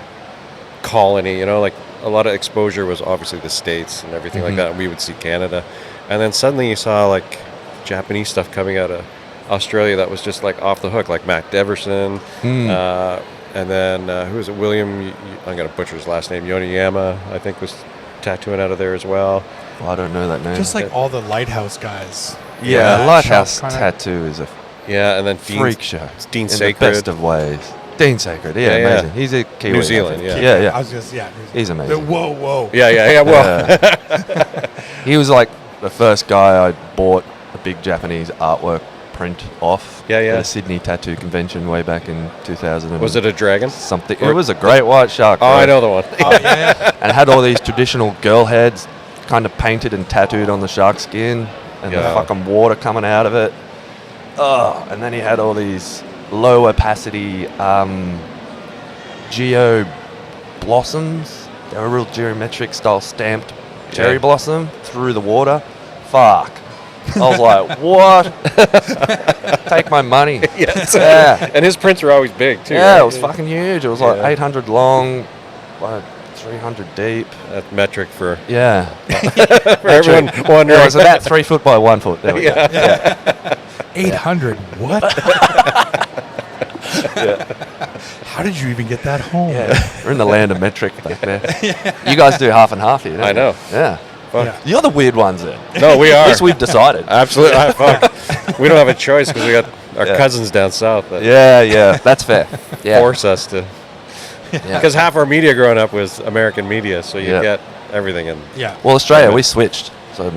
colony, like a lot of exposure was obviously the States and everything like that, and we would see Canada. And then suddenly you saw like Japanese stuff coming out of Australia that was just like off the hook, like Matt Deverson, and then who was it? William, I'm going to butcher his last name, Yoneyama, I think was tattooing out of there as well. Well, I don't know that name. Just like all the Lighthouse guys. Yeah, Lighthouse kinda- tattoo is a Yeah, and then freak show. Dean in Sacred. the best of ways. Dean Sacred, yeah, amazing. He's a Kiwi. New Zealand, yeah. Yeah. I was just, He's amazing. Whoa. Yeah, well. He was like the first guy I bought a big Japanese artwork print off Yeah. at a Sydney tattoo convention way back in 2000. Was it a dragon? Something. Or- It was a great white shark. Oh, bro. I know the one. And it had all these traditional girl heads kind of painted and tattooed on the shark skin and the Yeah. fucking water coming out of it. Oh, and then he had all these low opacity geo blossoms. They were real geometric style stamped cherry Yeah. blossom through the water. Fuck. I was like, what? Take my money. Yes. Yeah. And his prints are always big, too. Yeah, right? it was fucking huge. It was like Yeah. 800 long, like 300 deep. That's metric for Yeah. everyone wondering. Yeah, it was about 3 foot by 1 foot. There we go. Yeah. 800. What? How did you even get that home? Yeah. We're in the land of metric back there. You guys do half and half here, don't I you? know. Yeah. Fuck. Yeah. You're the weird ones then. No, we At are. least we've decided. Absolutely. Fuck. We don't have a choice because we got our Yeah. cousins down south that Yeah. That's fair. Yeah. force us to. Yeah. Because half our media growing up was American media, so you Yeah. get everything in. Yeah. Well, Australia, Yeah. we switched. So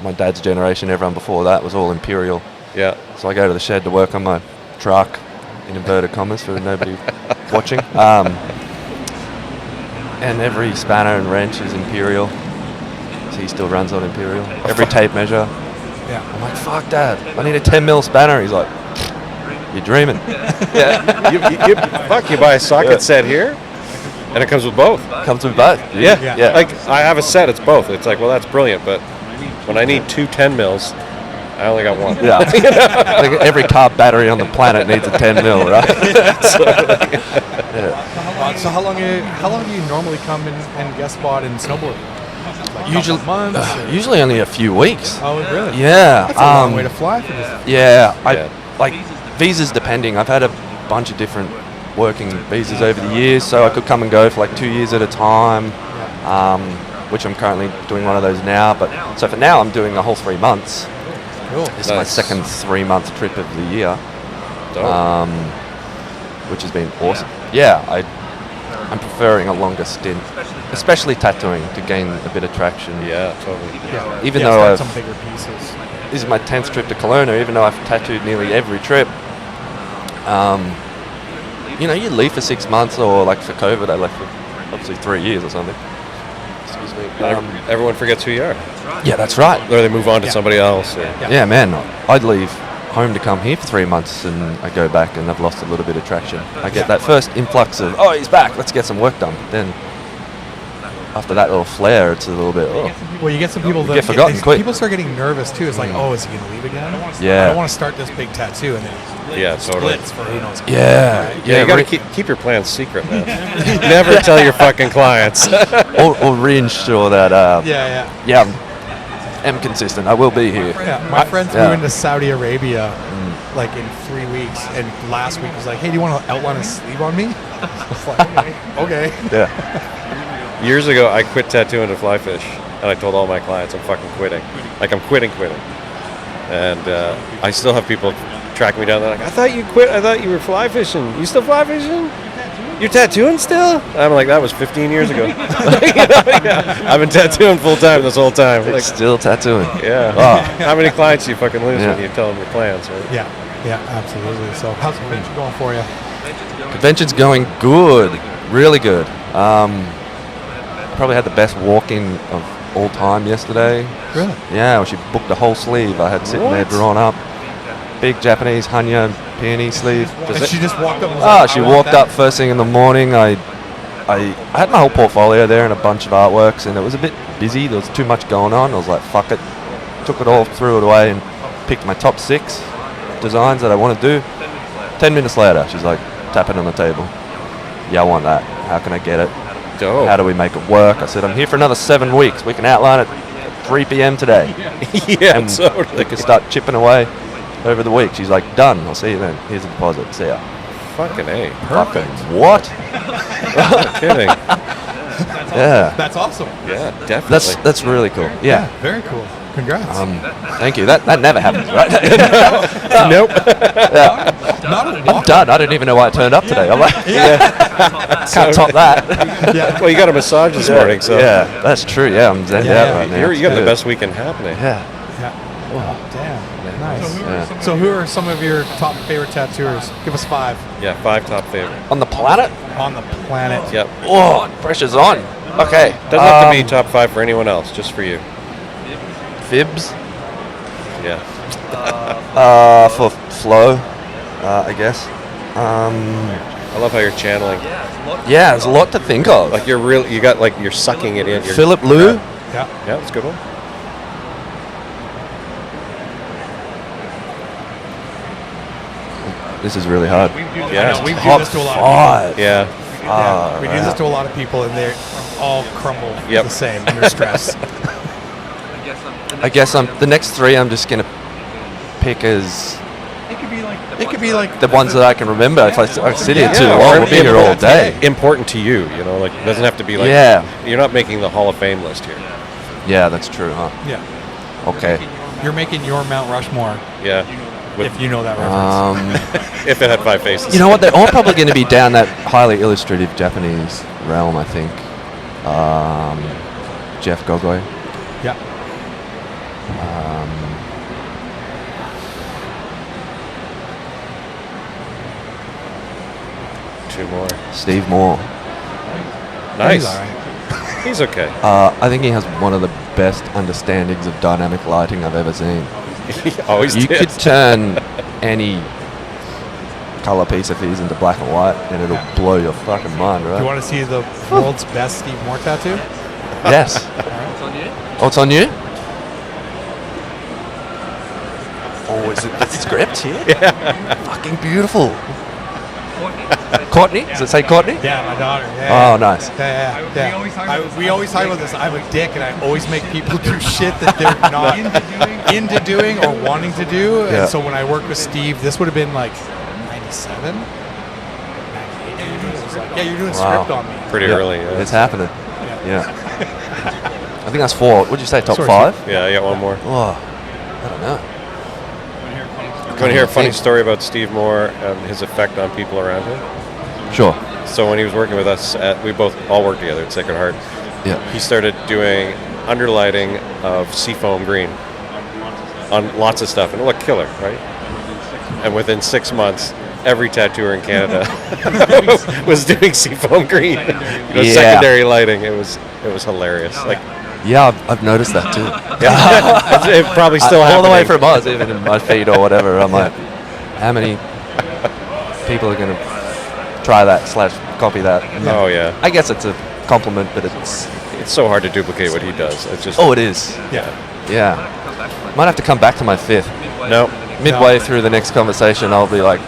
my dad's generation, everyone before that was all Imperial. Yeah. So I go to the shed to work on my truck, in inverted commas for nobody watching. And every spanner and wrench is Imperial. So he still runs on Imperial. Every tape measure. Yeah. I'm like, fuck, Dad, I need a 10 mil spanner. He's like, you're dreaming. Yeah. Fuck, you buy a socket Yeah. set here, and it comes with both. Comes with both. Yeah. Yeah. Like, I have a set, it's both. It's like, well, that's brilliant, but when I need 2 10 mils, I only got one. Yeah. Like every car battery on the planet needs a 10 mil, right? So how long do you normally come and guest spot and snowboard? Like Usually, months. usually only a few weeks. Oh, really? Yeah. That's a long way to fly for this. Yeah, Yeah. like visas depending. I've had a bunch of different working visas over the years, so I could come and go for like 2 years at a time, which I'm currently doing one of those now. But so for now, I'm doing a whole 3 months. Cool. This is my Nice. second 3-month trip of the year, Dope. which has been awesome. Yeah, I'm preferring a longer stint, especially tattooing, to gain a bit of traction. Yeah, totally. Yeah. Even Yeah, though start I've- some bigger pieces. This is my 10th trip to Kelowna, even though I've tattooed nearly every trip. You leave for 6 months, or like for COVID, I left for obviously 3 years or something. Excuse me. Everyone forgets who you are. Yeah, that's right. Or they move on to Yeah. somebody else. Or, Yeah. Yeah, man, I'd leave home to come here for 3 months, and I go back and I've lost a little bit of traction. I get that first influx of, oh, he's back, let's get some work done. Then after that little flare, it's a little bit, oh. Well, you get some people that get forgotten quick. People start getting nervous too. It's like, oh, is he going to leave again? Yeah. I don't want to start this big tattoo and then Yeah, totally. splits for who knows. Yeah, Yeah, you gotta keep your plans secret, man. Never tell your fucking clients. or reinsure that, Yeah. I'm consistent, I will be here. Yeah. My friend flew yeah. into Saudi Arabia like in 3 weeks, and last week was like, hey, do you want to outline a sleeve on me? I was like, okay. Yeah. Years ago, I quit tattooing to fly fish, and I told all my clients I'm fucking quitting. Like, I'm quitting. And I still have people track me down. They're like, I thought you quit. I thought you were fly fishing. You still fly fishing? You're tattooing still? I'm like, that was 15 years ago. Yeah. I've been tattooing full time this whole time. Like, Still tattooing. yeah. Oh. How many clients do you fucking lose Yeah. when you tell them your plans, right? Yeah, absolutely. So how's the convention going for you? Convention's going good, really good. Probably had the best walk-in of all time yesterday. Really? Yeah, she booked a whole sleeve. I had sitting there What? drawn up. Big Japanese Hanya peony sleeve. And she just walked up and was Oh, like, she I want walked that. up first thing in the morning. I had my whole portfolio there and a bunch of artworks, and it was a bit busy. There was too much going on. I was like, fuck it. Took it all, threw it away, and picked my top 6 designs that I want to do. 10 minutes later, she's like tapping on the table. Yeah, I want that. How can I get it? Dope. How do we make it work? I said, I'm here for another 7 weeks. We can outline it at 3 p.m. today. Yeah, And totally. they can start chipping away over the week. She's like, done. I'll see you then. Here's a deposit. See ya. Fucking A. Perfect. What? Not kidding. Yeah. That's awesome. Yeah, definitely. That's really cool. Yeah. Very cool. Congrats. Thank you. That never happens, right? Nope. Not a I'm done. I didn't even know why I turned up today. I'm like, can't top that. Well, you got a massage this morning, so Yeah, that's true. Yeah, I'm zenned out right now. you got the Good. best weekend happening. Yeah. Damn. Nice. Yeah. So who are some of your top favorite tattooers? Give us 5 Yeah, 5 top favorite. On the planet? on the planet. Yep. Oh, pressure's on. Okay. Doesn't have to be top 5 for anyone else, just for you. Fibs. Yeah. For flow, I guess. I love how you're channeling. Yeah, there's a lot to think of. Like you got like you're sucking it in. You're, Philip Liu. Yeah. Yeah, that's a good one. This is really hard. Yeah. We do Top this to a lot of 5. Yeah. people. Yeah. We do this to a lot of people, and they all crumble Yep. the same under stress. I guess the next 3 I'm just gonna pick as It could be like the ones that I can remember. If I sit here too Yeah, long, or we'll be here all day. Important to you, like it doesn't have to be like. Yeah. You're not making the Hall of Fame list here. Yeah, that's true, huh? Yeah. Okay. You're making your Mount Rushmore, Yeah. With, if you know that reference. if it had 5 faces. You know what? They're all probably going to be down that highly illustrative Japanese realm, I think. Jeff Gogoi. Yeah. Two more. Steve Moore. Nice. He's all right. He's okay. I think he has one of the best understandings of dynamic lighting I've ever seen. He always You did. could turn any color piece of his into black and white, and it'll blow your fucking mind, Do you right? want to see the world's best Steve Moore tattoo? Yes. Oh, it's on you? Oh, is it the script here? Yeah. Fucking beautiful. Courtney? Does it say Courtney? Yeah, my daughter. Yeah. Oh, nice. Yeah. We always talk about this. I'm a dick, and I always make people do shit that they're not into doing or wanting to do. Yeah. And so when I worked with Steve, this would have been like 97, 98. It was like, yeah, you're doing Wow. script on me. Pretty Yeah, early. Yeah. It's happening. Yeah. I think that's 4. What'd you say, top Sorry, 5? Yeah, I got one more. Oh, I don't know. You want to hear a funny story about Steve Moore and his effect on people around him? Sure. So when he was working with us, we both all worked together at Sacred Heart. Yeah. He started doing underlighting of seafoam green on lots of stuff, and it looked killer, right? And within 6 months, every tattooer in Canada was doing seafoam green. Yeah. Secondary lighting. It was hilarious. Like, Yeah, I've noticed that too. it probably still all the way happening. from Oz, even in my feed or whatever. I'm like, how many people are going to try that / copy that? Oh yeah, I guess it's a compliment, but it's it's so hard to duplicate what he does. It's just it is. Yeah. Might have to come back to my 5th. no. Midway through the next conversation, I'll be like,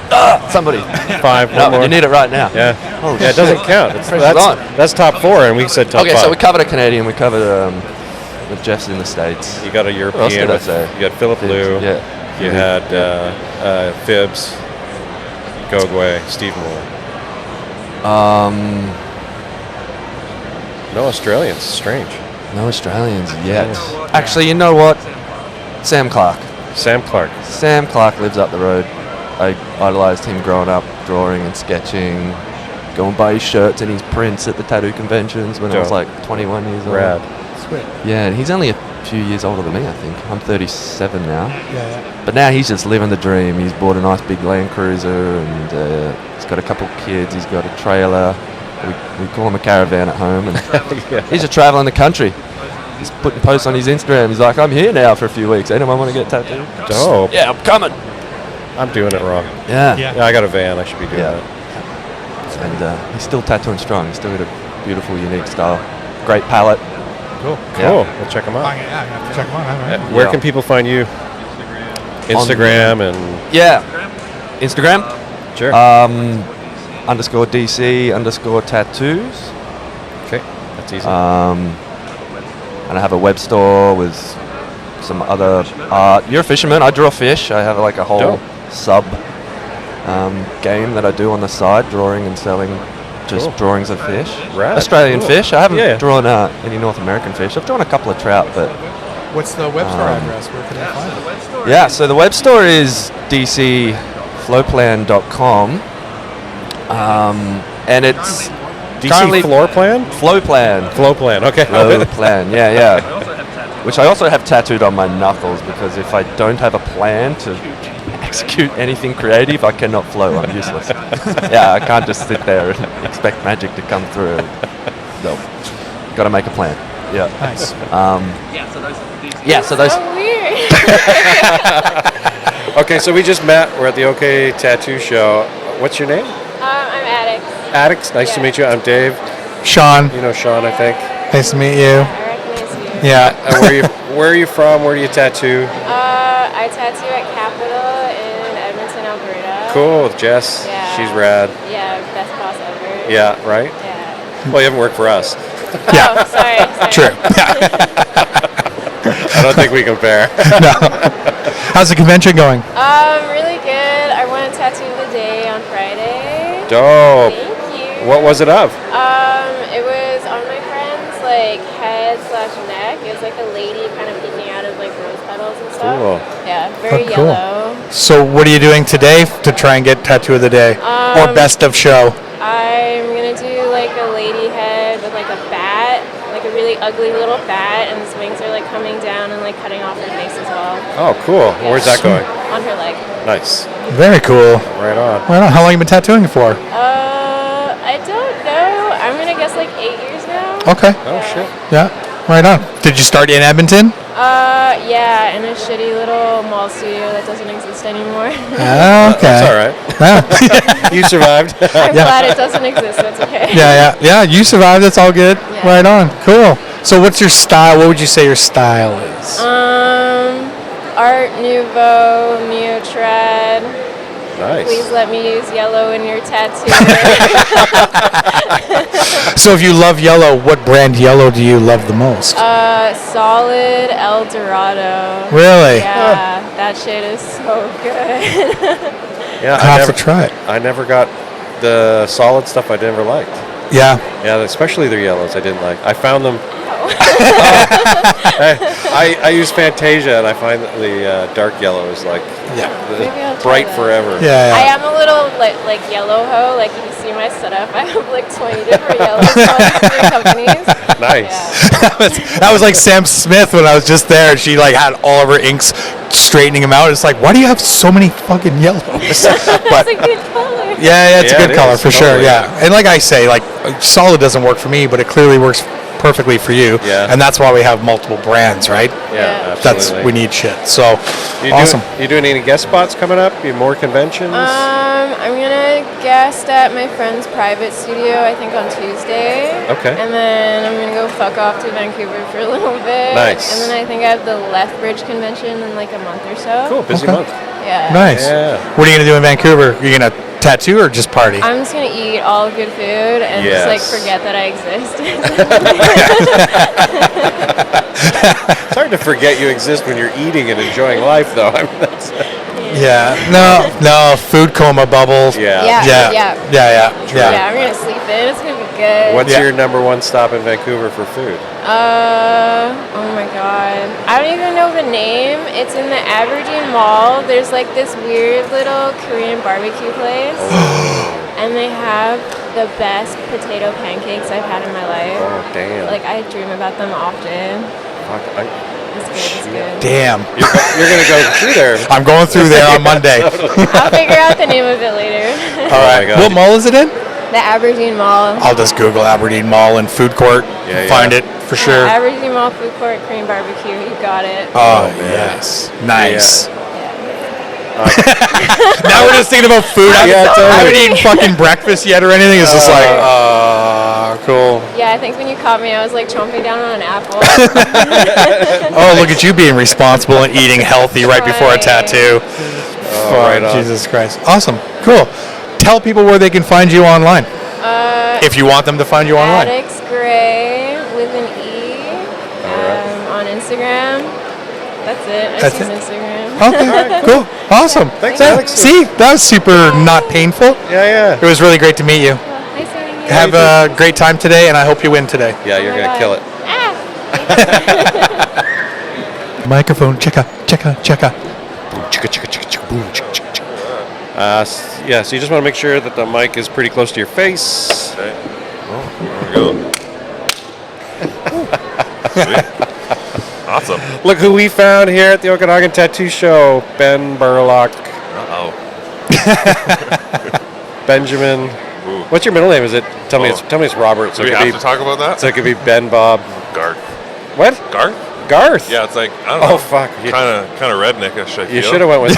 somebody. 5 No, more. you need it right now. Yeah, Oh, yeah. It doesn't count. Pressure's on. That's top 4, and we said top Okay, 5. so we covered a Canadian. We covered the Jeffs in the States. You got a What else European. did I say? You got Philip Liu. Yeah. You had Phibbs, Gogwe, Steve Moore. No Australians. Strange. No Australians yet. Actually, you know what? Sam Clark. Sam Clark. Sam Clark lives up the road. I idolised him growing up, drawing and sketching, going by his shirts and his prints at the tattoo conventions when I was Dope. like 21 years old. Rad. Sweet. Yeah, and he's only a few years older than me, I think. I'm 37 now. Yeah. But now he's just living the dream. He's bought a nice big Land Cruiser and he's got a couple kids. He's got a trailer. We call him a caravan at home. And he's just traveling the country. He's putting posts on his Instagram. He's like, I'm here now for a few weeks. Anyone want to get tattooed? Dope. Yeah, I'm coming. I'm doing it wrong. Yeah. Yeah. Yeah, I got a van. I should be doing Yeah. that. And he's still tattooing strong. He's still got a beautiful, unique style. Great palette. Cool. Cool. We'll check them out. I'm gonna have to check them out. All right. Where Yeah. can people find you? Instagram and Yeah. Instagram, Sure. Underscore DC underscore tattoos. Okay, that's easy. And I have a web store with some other art. You're a fisherman. I draw fish. I have like a whole Dope. sub game that I do on the side, drawing and selling just Cool. drawings of fish. Rad. Australian Cool. fish. I haven't Yeah. drawn any North American fish. I've drawn a couple of trout, but What's the web store address? Where can I find it? yeah. So the web store is dcflowplan.com, and it's DC currently floor plan? flow plan. Flow plan, okay. Flow plan. Yeah. Which I also have tattooed on my knuckles because if I don't have a plan to execute anything creative, I cannot flow. I'm useless. Yeah, I can't just sit there and expect magic to come through. No, got to make a plan. Yeah. Nice. Yeah. So those. So weird. Okay, so we just met. We're at the OK Tattoo Show. What's your name? I'm Addicts. Addicts. Nice to Yeah. meet you. I'm Dave. Sean, You know Shawn, I think. nice to meet you. I recognize you. Yeah. And where are you from? Where do you tattoo? I tattoo at Capital in Edmonton, Alberta. Cool, with Jess. Yeah. She's rad. Yeah, best boss ever. Yeah, right? Yeah. Well, you haven't worked for us. Oh, sorry. True. I don't think we compare. How's the convention going? Really good. I won Tattoo of the Day on Friday. Dope. Thank you. What was it of? It was on my friend's like head/neck. It was like a lady kind of peeking out of like rose petals and stuff. Cool. Yeah, very Oh, cool. yellow. So, what are you doing today to try and get tattoo of the day or best of show? I'm gonna do like a lady head with like a bat, like a really ugly little bat, and the wings are like coming down and like cutting off her face as well. Oh, cool. Yeah. Where's that going? On her leg. Nice. Very cool. Right on. Well, how long you been tattooing for? I don't know. I'm gonna guess like 8 years now. Okay. Oh, shit. Yeah. Right on. Did you start in Edmonton? Yeah, in a shitty little mall studio that doesn't exist anymore. Okay. That's all right. Yeah. You survived. I'm glad it doesn't exist. That's okay. Yeah. You survived. That's all good. Yeah. Right on. Cool. So, what's your style? What would you say your style is? Art Nouveau, Neo-Trad. Nice. Please let me use yellow in your tattoo. So, if you love yellow, what brand yellow do you love the most? Solid El Dorado. Really? Yeah, that shit is so good. Yeah, I have to try it. I never got the solid stuff I never liked. Yeah. Yeah, especially their yellows I didn't like. I found them. I use Fantasia and I find that the dark yellow is like Maybe I'll try bright that. forever. Yeah. I am a little like yellow hoe. Like if you see my setup, I have like 20 different yellows from all these three companies. Nice. Yeah. That was like Sam Smith when I was just there, and she like had all of her inks straightening them out. It's like, why do you have so many fucking yellows? But That's a good color. yeah, it's Yeah, a good it color is, for sure. totally. Yeah, and like I say, like solid doesn't work for me, but it clearly works perfectly for you. Yeah. And that's why we have multiple brands, right? Yeah, Yeah. That's absolutely. we need shit. So You awesome. You doing any guest spots coming up? You more conventions? I'm gonna guest at my friend's private studio. I think on Tuesday. Okay. And then I'm gonna go fuck off to Vancouver for a little bit. Nice. And then I think I have the Lethbridge convention in like a month or so. Cool, busy Okay. month. Yeah. Nice. Yeah. What are you gonna do in Vancouver? Are you gonna tattoo or just party? I'm just gonna eat all good food and just like Yes. forget that I exist. It's hard to forget you exist when you're eating and enjoying life, though. I mean, that's, Yeah. No. Food coma bubble. yeah. Yeah. Yeah. Yeah, I'm gonna sleep in. It's gonna be good. What's Yeah. your number one stop in Vancouver for food? Oh my god. I don't even know the name. It's in the Aberdeen Mall. There's like this weird little Korean barbecue place. And they have the best potato pancakes I've had in my life. Oh, damn. Like I dream about them often. Fuck, It's good, it's good. Damn. you're going to go through there. I'm going through there on Monday. I'll figure out the name of it later. All right. my God. What mall is it in? The Aberdeen Mall. I'll just Google Aberdeen Mall and food court. Yeah, Find yeah. it for sure. Aberdeen Mall Food Court Korean barbecue. You got it. Oh, man. yes. Nice. Yeah. Now we're just thinking about food. I Yeah, totally. haven't eaten fucking breakfast yet or anything. It's just like, cool. Yeah, I think when you caught me, I was like chomping down on an apple. Oh, look at you being responsible and eating healthy right before a Right. tattoo. right on. Jesus Christ. Awesome. Cool. tell people where they can find you online. If you want them to find you online. Addicts Gray with an E on Instagram. That's it. I That's use it? Instagram. Okay, cool. Awesome. Thanks, That- Alex. See, that was super not painful. Yeah. It was really great to meet you. Nice meeting you. Have a great time today, and I hope you win today. Yeah, you're Oh my going to God. kill it. Microphone, checka. Yeah, so you just want to make sure that the mic is pretty close to your face. Okay. Well, there we go. Sweet. Awesome. Look who we found here at the Okanagan Tattoo Show. Ben Burlock. Uh-oh. Benjamin. Ooh. What's your middle name? Is it? Tell me it's Robert. Do we have to talk about that? So it could be Ben Bob. Garth. What? Garth? Garth. Yeah, it's like, I don't know. Oh fuck. Kind of redneck-ish, I feel. You should have went with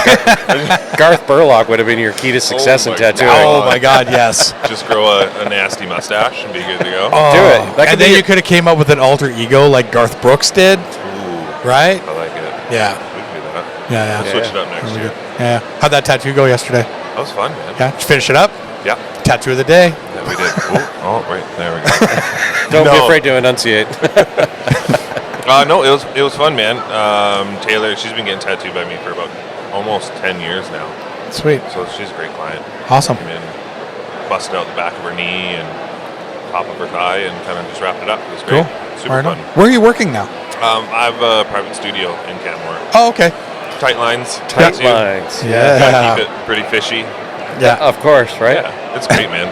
Garth Burlock. Would have been your key to success in my tattooing. Oh my God, yes. Just grow a nasty mustache and be good to go. Oh, Do it. That could and be then your- you could have came up with an alter ego like Garth Brooks did, Ooh, right? I like it. Yeah. We can do that. Yeah. We'll switch it up next year. Yeah. How'd that tattoo go yesterday? That was fun, man. Yeah. Did you finish it up? Yeah. Tattoo of the day. Yeah, we did. Oh, right. There we go. Don't be No. afraid to enunciate. No, it was fun, man. Taylor, she's been getting tattooed by me for about almost 10 years now. Sweet. So she's a great client. Awesome. Came in, busted out the back of her knee and top of her thigh and kind of just wrapped it up. It was great. Cool. Super Right on. fun. Where are you working now? I have a private studio in Canmore. Oh, okay. Tight lines. Tight tattoo. lines. Yeah. Keep it pretty fishy. Yeah. Of course, right? Yeah, it's great, man.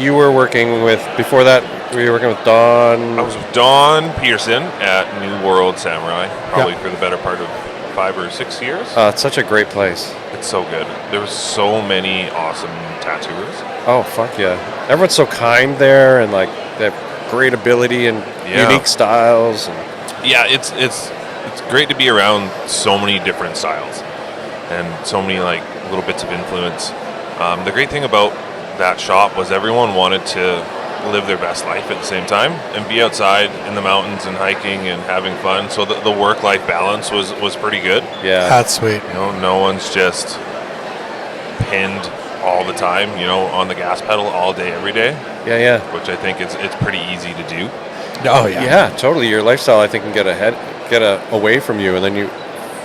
You were working with, before that, were you working with Don? I was with Don Peterson at New World Samurai, probably for the better part of 5 or 6 years. It's such a great place. It's so good. There was so many awesome tattooers. Oh, fuck yeah. Everyone's so kind there, and like, they have great ability and Yeah. unique styles. And Yeah, it's great to be around so many different styles and so many like little bits of influence. The great thing about that shop was everyone wanted to live their best life at the same time and be outside in the mountains and hiking and having fun. So the work-life balance was pretty good. yeah. That's sweet. You know, no one's just pinned all the time, you know, on the gas pedal all day, every day, Yeah. which I think it's pretty easy to do. Oh, yeah. Yeah, totally. Your lifestyle, I think, can get away from you, and then you're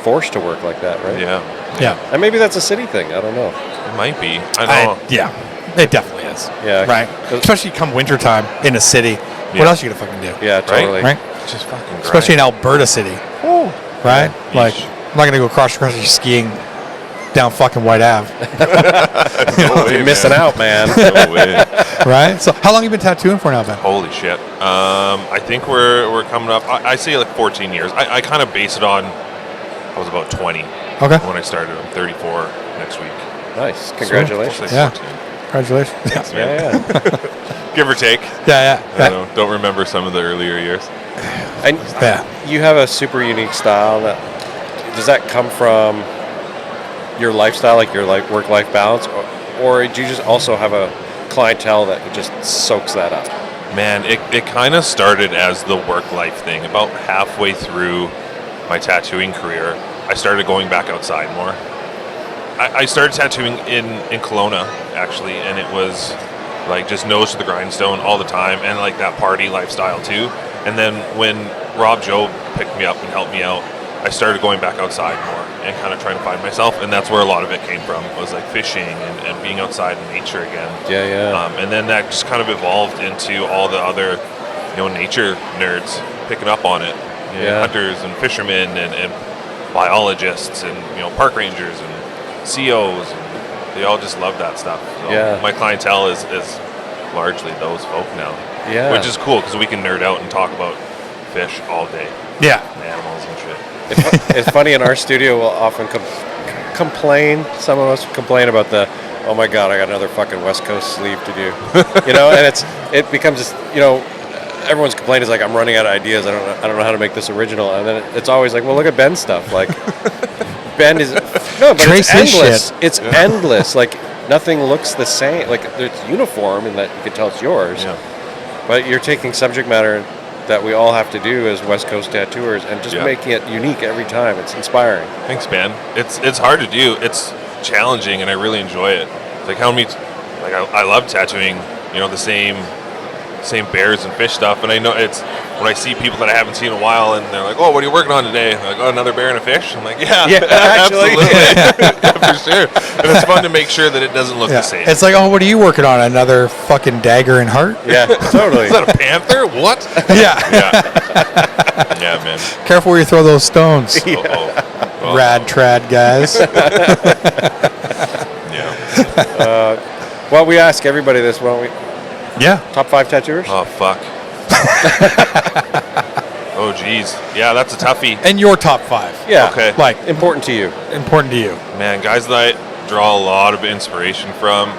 forced to work like that, right? Yeah, Yeah. And maybe that's a city thing. I don't know. it might be. I know. Yeah. It definitely is. Yeah. Right. Especially come wintertime in a city. Yeah. What else you gonna fucking do? Yeah, totally. Right? It's just fucking grind. Especially in Alberta City. Right? Yeesh. Like, I'm not gonna go cross country skiing down fucking White Ave. No way, You're missing man. out, man. No way. Right? So, how long have you been tattooing for now, Ben? Holy shit. I think we're coming up. I say like 14 years. I kind of base it on. I was about 20 Okay. when I started. I'm 34 next week. Nice. I'll Congratulations. say Yeah. 14. Congratulations. Thanks, man. Yeah. Give or take. Yeah. I don't remember some of the earlier years. And Yeah. you have a super unique style. Does that come from your lifestyle, like your work-life balance, or do you just also have a clientele that just soaks that up? Man, it kind of started as the work-life thing. About halfway through my tattooing career, I started going back outside more. I started tattooing in Kelowna, actually, and it was like just nose to the grindstone all the time, and like that party lifestyle too. And then when Rob Joe picked me up and helped me out, I started going back outside more and kind of trying to find myself, and that's where a lot of it came from. It was like fishing and being outside in nature again. Yeah. And then that just kind of evolved into all the other, nature nerds picking up on it. You know, Yeah. Hunters and fishermen and biologists and, park rangers and COs. And they all just love that stuff. So Yeah. my clientele is largely those folk now. Yeah. Which is cool because we can nerd out and talk about fish all day. Yeah. And animals and shit. It's funny, in our studio, we'll often complain. Some of us complain about oh my God, I got another fucking West Coast sleeve to do. And it becomes this, everyone's complaint is like, I'm running out of ideas. I don't know how to make this original. And then it's always like, well, look at Ben's stuff. Like, Ben is but Trace it's his endless. shit. It's endless. Like, nothing looks the same. Like, it's uniform in that you can tell it's yours. Yeah. But you're taking subject matter that we all have to do as West Coast tattooers and just Yeah. making it unique every time. It's inspiring. Thanks, man. It's hard to do. It's challenging, and I really enjoy it. It's like how many like I love tattooing, the same bears and fish stuff. And I know it's when I see people that I haven't seen in a while, and they're like, "Oh, what are you working on today?" I'm like, "Oh, another bear and a fish." I'm like, "Yeah, absolutely, yeah, for sure." And it's fun to make sure that it doesn't look the same. It's like, "Oh, what are you working on? Another fucking dagger and heart?" Yeah, totally. Is that a panther? What? Yeah. Yeah, man. Careful where you throw those stones. Uh-oh. Rad trad guys. Yeah. Well, we ask everybody this, won't we? Yeah. Top 5 tattooers? Oh, fuck. Oh, geez. Yeah, that's a toughie. And your top 5. Yeah. Okay. Like, Important to you. important to you. Man, guys that I draw a lot of inspiration from,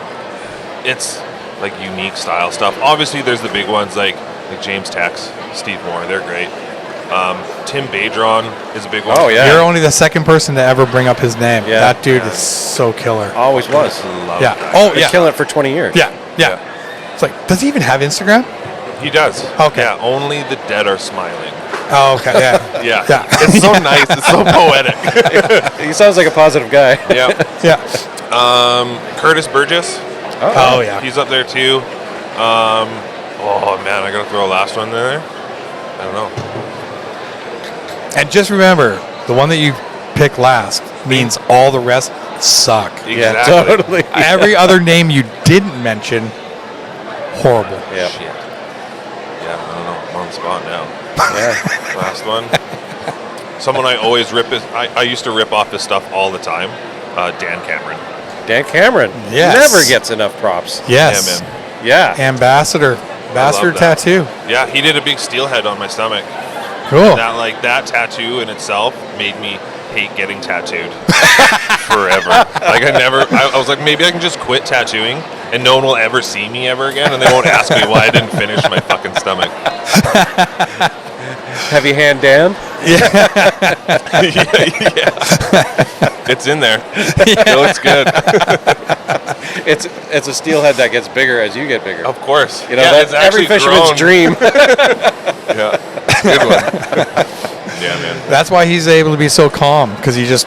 it's like unique style stuff. Obviously, there's the big ones like James Tex, Steve Moore. They're great. Tim Badron is a big one. Oh, yeah. You're only the second person to ever bring up his name. Yeah. That dude is so killer. Always was. Love Yeah. that Oh, guy. Been yeah. killing it for 20 years. Yeah. It's like, does he even have Instagram? He does. Okay. Yeah, only the dead are smiling. Oh, okay. Yeah. Yeah. Yeah. It's so nice. It's so poetic. He sounds like a positive guy. Yeah. Yeah. Curtis Burgess. Oh, yeah. He's up there too. Oh man, I gotta throw a last one there. I don't know. And just remember, the one that you pick last means all the rest suck. Yeah, Exactly. totally. Every other name you didn't mention, horrible. Yeah. Shit. Yeah, I don't know. I'm on the spot now. Yeah. Last one. Someone I always rip is. I used to rip off his stuff all the time. Dan Cameron. Dan Cameron. Yes. Never gets enough props. Yes. Yeah, man. Yeah. Ambassador that. tattoo. Yeah, he did a big steelhead on my stomach. Cool. That tattoo in itself made me hate getting tattooed forever. Like I was like, maybe I can just quit tattooing and no one will ever see me ever again, and they won't ask me why I didn't finish my fucking stomach. Heavy hand Dan. Yeah. It's in there. It looks good. It's a steelhead that gets bigger as you get bigger. Of course. That's it's every actually fisherman's grown. dream. Yeah. It's a good one. Yeah, man. That's why he's able to be so calm, because he just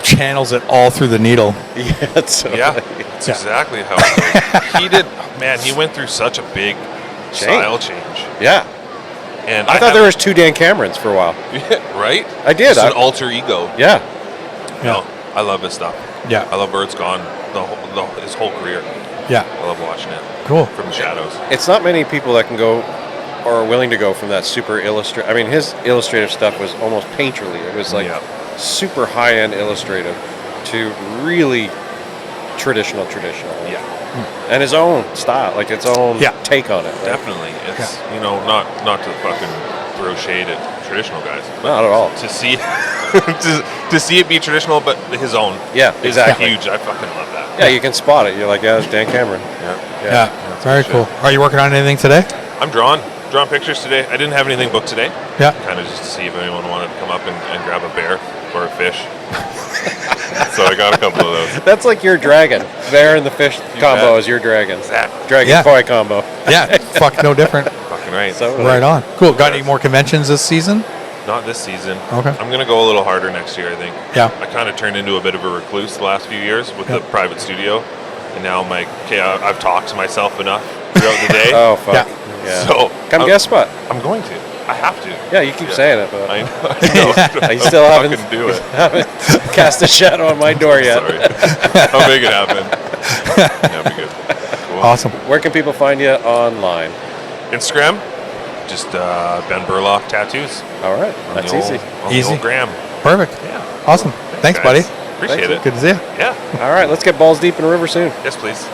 channels it all through the needle. Yeah, That's exactly how it goes. He did, man, he went through such a big style change. Yeah. And I thought there was 2 Dan Camerons for a while. right? I did. It's an alter ego. Yeah. No, I love his stuff. Yeah. I love Where It's Gone, his whole career. Yeah. I love watching it. Cool. From the shadows. It's not many people that can go or are willing to go from that super illustrative. I mean, his illustrative stuff was almost painterly. It was like super high-end illustrative to really traditional. Yeah. And his own style, like its own take on it. Right? Definitely. It's, not to fucking throw shade at traditional guys. Not at all. To see to see it be traditional, but his own. Yeah, is exactly. huge. I fucking love that. Yeah, you can spot it. You're like, yeah, it's Dan Cameron. Yeah. Very cool. Are you working on anything today? I'm drawing pictures today. I didn't have anything booked today. Yeah. Kind of just to see if anyone wanted to come up and grab a bear or a fish. So I got a couple of those. That's like your dragon. Bear and the fish combo bet. is your dragon. Exactly. Dragon koi combo. Yeah. Fuck, no different. Fucking right. So Right on. Cool. Got any more conventions this season? Not this season. Okay. I'm going to go a little harder next year, I think. Yeah. I kind of turned into a bit of a recluse the last few years with the private studio. And now I'm like, okay, I've talked to myself enough throughout the day. Oh, fuck. Yeah. So Come guest spot. I'm going to. I have to. Yeah, you keep saying it, but I know. I still haven't fucking do it. cast a shadow on my door yet. Sorry. I'll make it happen. That'd be good. Cool. Awesome. Where can people find you online? Instagram, just Ben Burlock Tattoos. All right, On that's the easy. On the old gram. Perfect. Yeah. Awesome. Thanks, buddy. Guys. Appreciate it. Good to see you. Yeah. All right, let's get balls deep in the river soon. Yes, please.